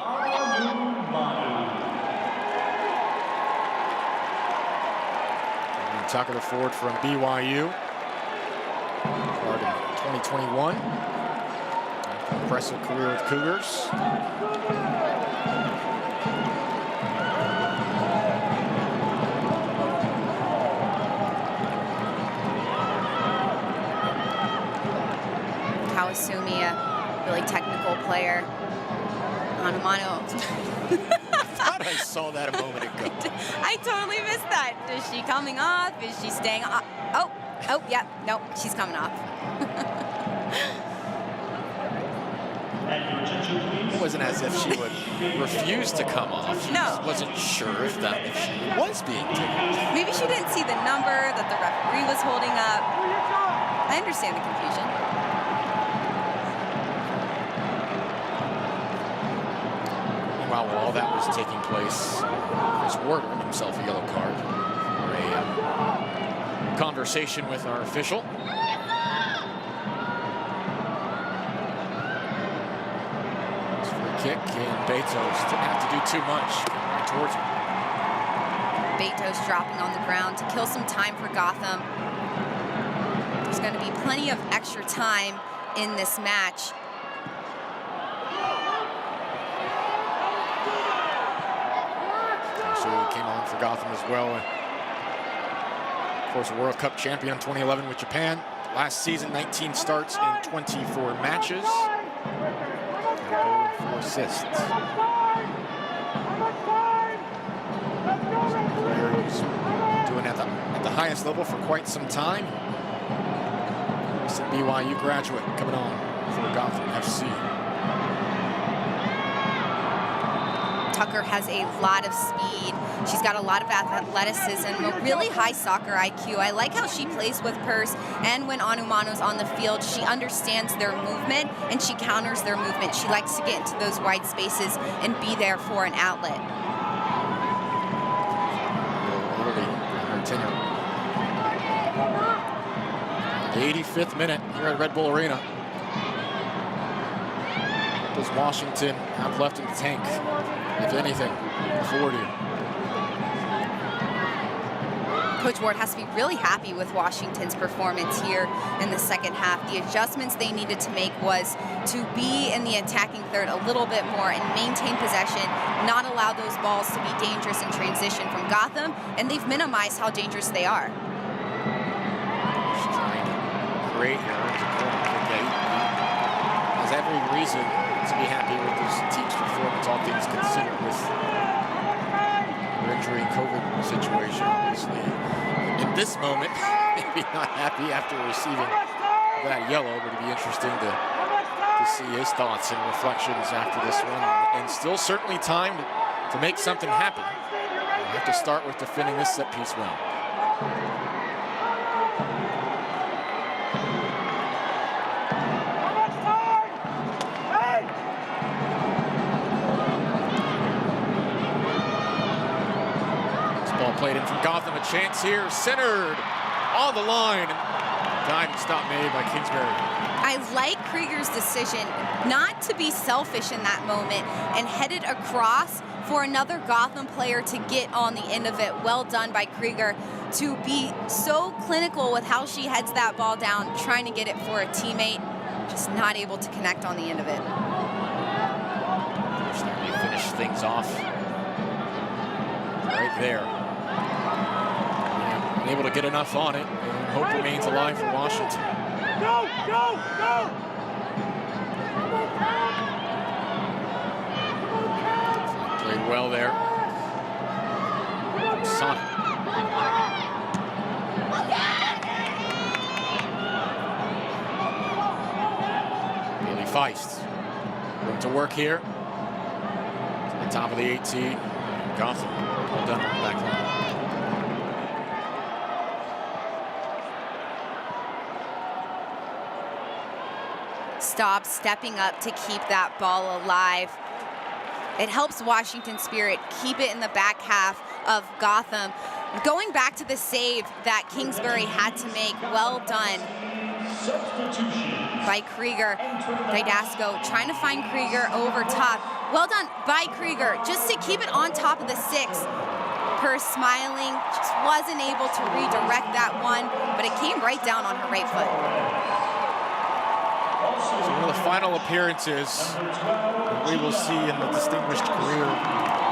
Tucker, the forward from BYU. Started in 2021. Impressive career with Cougars. Kawasumi, a really technical player. Anumano. I saw that a moment ago. I totally missed that. Is she coming off? Is she staying off? Oh, yeah, nope, she's coming off. It wasn't as if she would refuse to come off. She just wasn't sure if she was being taken. Maybe she didn't see the number that the referee was holding up. I understand the confusion. While all that was taking place, Chris Ward earned himself a yellow card for a conversation with our official. It's for a kick, and Betos didn't have to do too much. Right towards him. Betos dropping on the ground to kill some time for Gotham. There's going to be plenty of extra time in this match. Came on for Gotham as well. Of course, a World Cup champion in 2011 with Japan. Last season, 19 starts in 24 matches. And a goal and 4 assists. Player who's doing at the highest level for quite some time. Recent BYU graduate coming on for Gotham FC. Tucker has a lot of speed. She's got a lot of athleticism, a really high soccer IQ. I like how she plays with Purse, and when Anumano's on the field, she understands their movement and she counters their movement. She likes to get into those wide spaces and be there for an outlet. Early in her tenure. The 85th minute here at Red Bull Arena. Does Washington have left in the tank? If anything, 40. Coach Ward has to be really happy with Washington's performance here in the second half. The adjustments they needed to make was to be in the attacking third a little bit more and maintain possession, not allow those balls to be dangerous in transition from Gotham, and they've minimized how dangerous they are. She's trying to create her kick. Has every reason to be happy with this team's performance, all things considered, with her injury and COVID situation, obviously. In this moment, maybe not happy after receiving that yellow, but it'd be interesting to see his thoughts and reflections after this one. And still certainly time to make something happen. We'll have to start with defending this set piece well. played in from Gotham. A chance here, centered on the line. Diving stop made by Kingsbury. I like Krieger's decision not to be selfish in that moment and headed across for another Gotham player to get on the end of it. Well done by Krieger to be so clinical with how she heads that ball down, trying to get it for a teammate, just not able to connect on the end of it. Starting to finish things off right there. Yeah, unable to get enough on it, and hope remains alive for Washington. Go, go, go! Played well there. Sonic. Bailey Feist. Room to work here. To the top of the 18. Gotham. Well done on the back line. Stop stepping up to keep that ball alive. It helps Washington Spirit keep it in the back half of Gotham. Going back to the save that Kingsbury had to make, well done by Krieger. Didasco trying to find Krieger over top. Well done by Krieger, just to keep it on top of the 6. Purse smiling, just wasn't able to redirect that one, but it came right down on her right foot. So one of the final appearances that we will see in the distinguished career of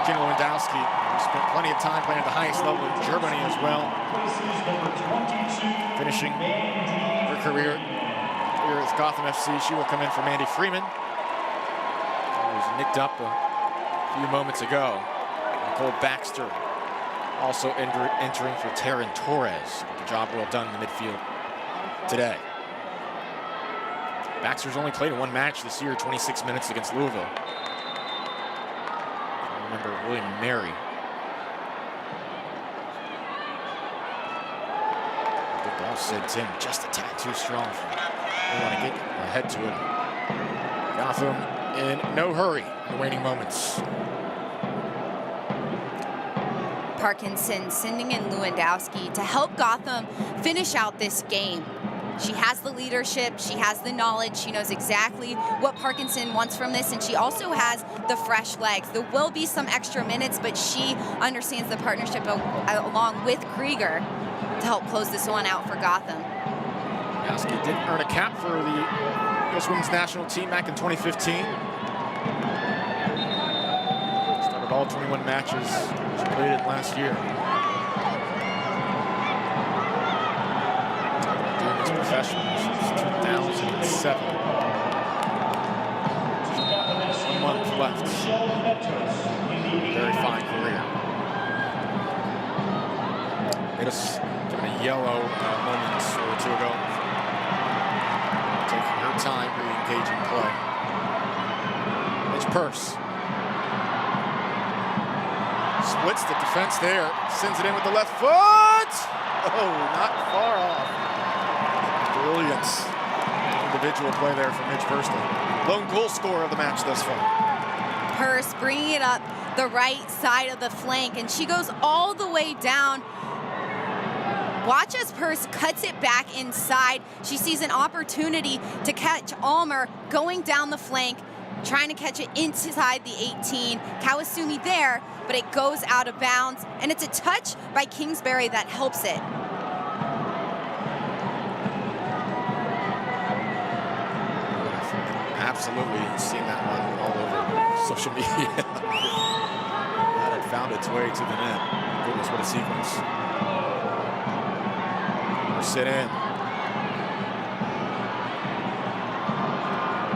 Gina Lewandowski. Spent plenty of time playing at the highest level in Germany as well. Finishing her career here at Gotham FC. She will come in for Mandy Freeman, who was nicked up a few moments ago. Nicole Baxter also entering for Taryn Torres. The job well done in the midfield today. Baxter's only played in one match this year, 26 minutes against Louisville. I remember William Mary. Good ball sent in, just a tad too strong for him. They want to get ahead to it. Gotham in no hurry in the waning moments. Parkinson sending in Lewandowski to help Gotham finish out this game. She has the leadership, she has the knowledge, she knows exactly what Parkinson wants from this, and she also has the fresh legs. There will be some extra minutes, but she understands the partnership along with Krieger to help close this one out for Gotham. Lewandowski did earn a cap for the U.S. Women's National Team back in 2015. Started all 21 matches she played in last year. Professional since 2007. 1 month left. Very fine career. Hit us given a yellow moment or two ago. Taking her time, re-engaging play. Mitch Purse. Splits the defense there. Sends it in with the left foot. Oh, not far off. Brilliant individual play there from Mitch Purse. Lone goal scorer of the match thus far. Purse bringing it up the right side of the flank, and she goes all the way down. Watch as Purse cuts it back inside. She sees an opportunity to catch Almer going down the flank, trying to catch it inside the 18. Kawasumi there, but it goes out of bounds, and it's a touch by Kingsbury that helps it. Absolutely seen that one all over social media. That had found its way to the net. Goodness, what a sequence. Or sit in.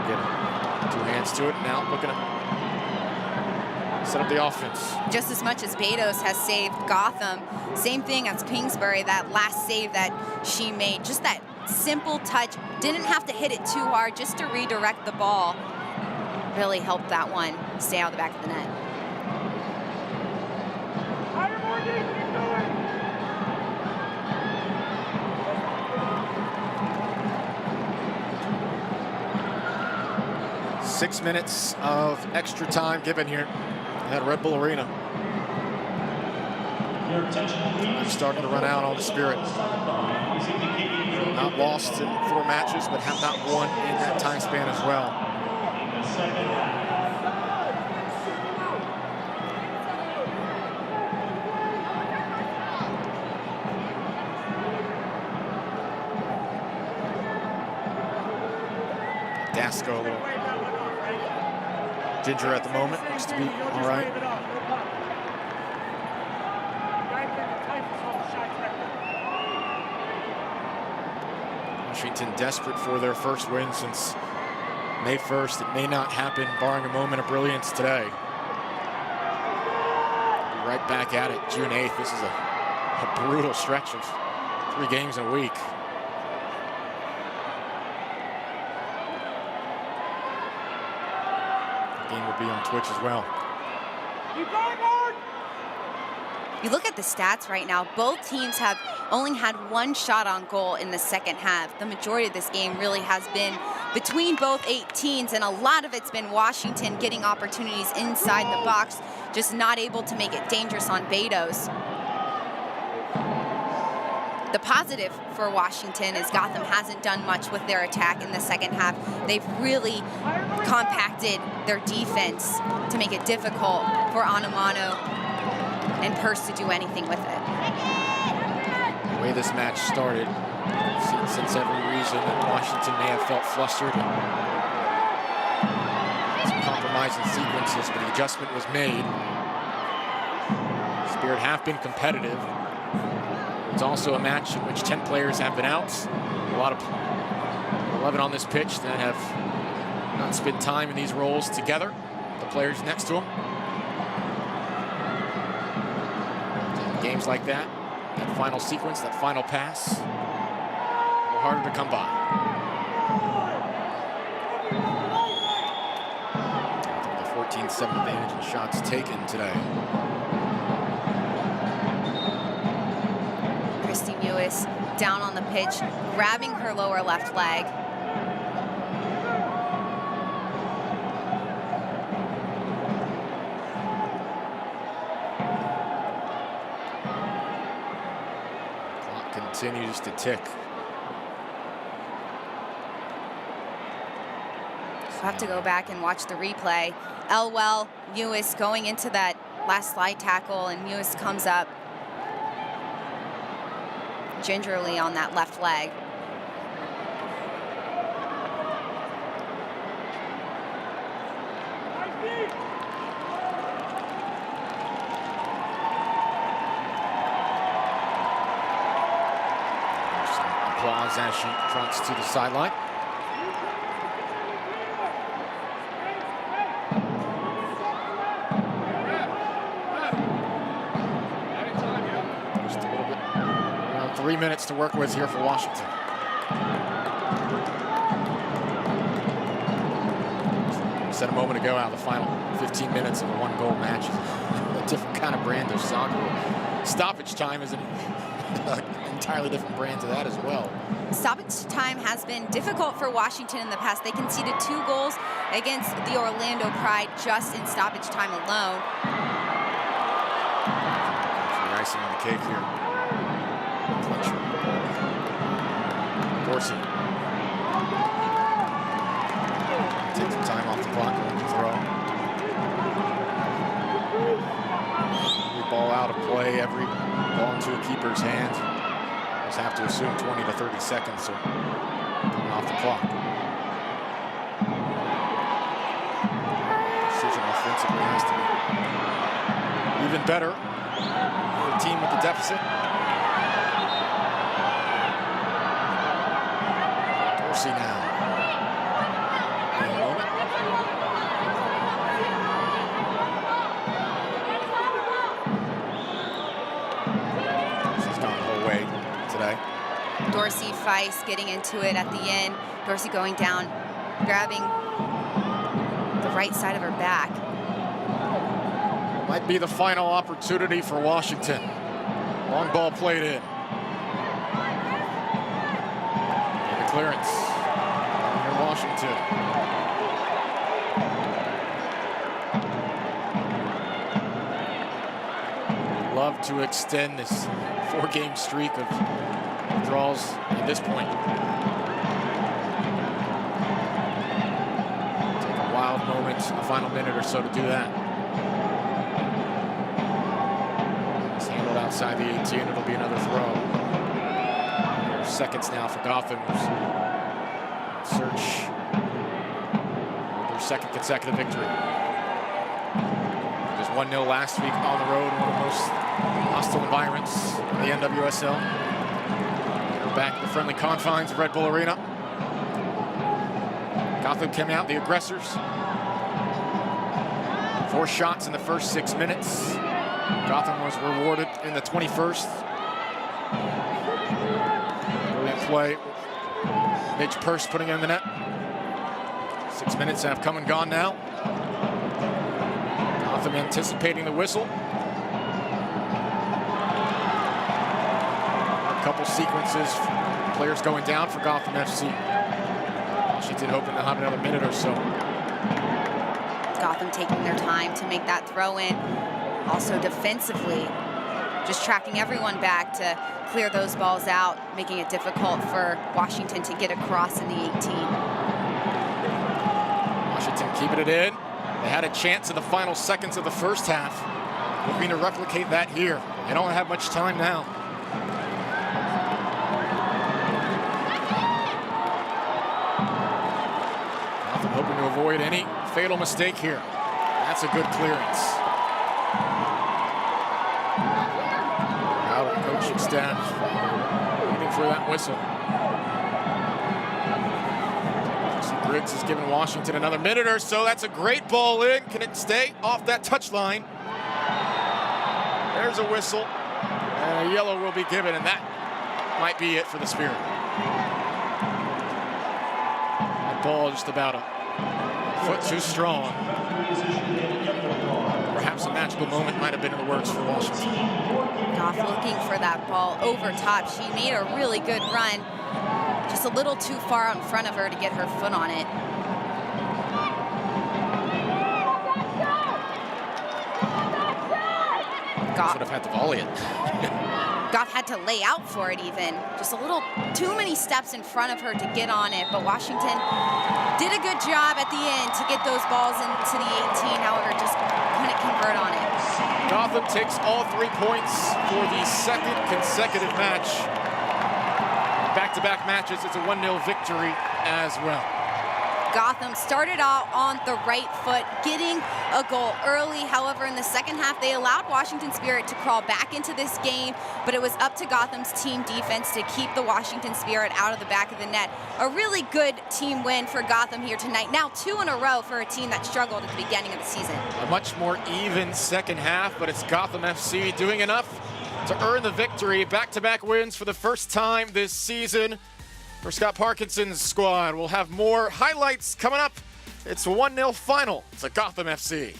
Get two hands to it. Now looking to set up the offense. Just as much as Betos has saved Gotham, same thing as Kingsbury, that last save that she made. Just that simple touch, didn't have to hit it too hard, just to redirect the ball. Really helped that one stay out of the back of the net. Higher, more deep, keep going. 6 minutes of extra time given here at Red Bull Arena. Your attention, please. I'm starting to run out on the Spirit. Is indicating Not lost in 4 matches, but have not won in that time span as well. in the second half. Dasco a little ginger at the moment. Looks to be all right. Washington desperate for their first win since May 1st. It may not happen, barring a moment of brilliance today. Be right back at it June 8th. This is a brutal stretch of 3 games in a week. The game will be on Twitch as well. You look at the stats right now, both teams have only had 1 shot on goal in the second half. The majority of this game really has been between both 8 teams, and a lot of it's been Washington getting opportunities inside the box, just not able to make it dangerous on Betos. The positive for Washington is Gotham hasn't done much with their attack in the second half. They've really compacted their defense to make it difficult for Anumano and Purse to do anything with it. The way this match started, since every reason that Washington may have felt flustered, some compromising sequences, but the adjustment was made. Spirit have been competitive. It's also a match in which 10 players have been out. A lot of 11 on this pitch that have not spent time in these roles together. The players next to them. Games like that, that final sequence, that final pass, a little harder to come by. The 14-7 advantage in shots taken today. Christy Lewis down on the pitch, grabbing her lower left leg. Continues to tick. We'll have to go back and watch the replay. Elwell, Lewis going into that last slide tackle, and Lewis comes up gingerly on that left leg. Applause as she trunks to the sideline. Just a little bit, around 3 minutes to work with here for Washington. I said a moment ago how the final 15 minutes of a 1-goal match is a different kind of brand of soccer. Stoppage time is an entirely different brand to that as well. Stoppage time has been difficult for Washington in the past. They conceded 2 goals against the Orlando Pride just in stoppage time alone. The icing on the cake here. Fletcher. Dorsey. Take some time off the clock on the throw. Every ball out of play, every ball into a keeper's hand. Just have to assume 20 to 30 seconds so coming off the clock. Decision offensively has to be even better for a team with the deficit. Dorsey now. She's gone the whole way today. Dorsey Feist getting into it at the end. Dorsey going down, grabbing the right side of her back. Might be the final opportunity for Washington. Long ball played in. And the clearance. Here Washington. love to extend this 4-game streak of draws at this point. Take a wild moment in the final minute or so to do that. It's handled outside the 18. It'll be another throw. There's seconds now for Gotham. Search their second consecutive victory. It was 1-0 last week on the road, one of the most hostile environments in the NWSL. They're back at the friendly confines of Red Bull Arena. Gotham came out, the aggressors. 4 shots in the first 6 minutes. Gotham was rewarded in the 21st. Brilliant play. Midge Purse putting it in the net. 6 minutes have come and gone now. Gotham anticipating the whistle. A couple sequences, players going down for Gotham FC. Washington hoping to have another minute or so. Gotham taking their time to make that throw in. Also defensively, just tracking everyone back to clear those balls out, making it difficult for Washington to get across in the 18. Washington keeping it in. They had a chance in the final seconds of the first half. Looking to replicate that here. They don't have much time now. Gotham hoping to avoid any fatal mistake here. That's a good clearance. Out of the coaching staff, waiting for that whistle. Griggs has given Washington another minute or so. That's a great ball in. Can it stay off that touchline? There's a whistle. And a yellow will be given, and that might be it for the Spirit. That ball just about a foot too strong. Perhaps a magical moment might have been in the works for Washington. Goff looking for that ball over top. She made a really good run. Just a little too far out in front of her to get her foot on it. Goff Should have had to volley it. Goff had to lay out for it even. Just a little too many steps in front of her to get on it, but Washington did a good job at the end to get those balls into the 18, however, just couldn't convert on it. Gotham takes all 3 points for the second consecutive match. Back-to-back matches, it's a 1-0 victory as well. Gotham started out on the right foot, getting a goal early. However, in the second half, they allowed Washington Spirit to crawl back into this game, but it was up to Gotham's team defense to keep the Washington Spirit out of the back of the net. A really good team win for Gotham here tonight. Now 2 in a row for a team that struggled at the beginning of the season. A much more even second half, but it's Gotham FC doing enough to earn the victory. Back-to-back wins for the first time this season for Scott Parkinson's squad. We'll have more highlights coming up. It's a 1-0 final to Gotham FC.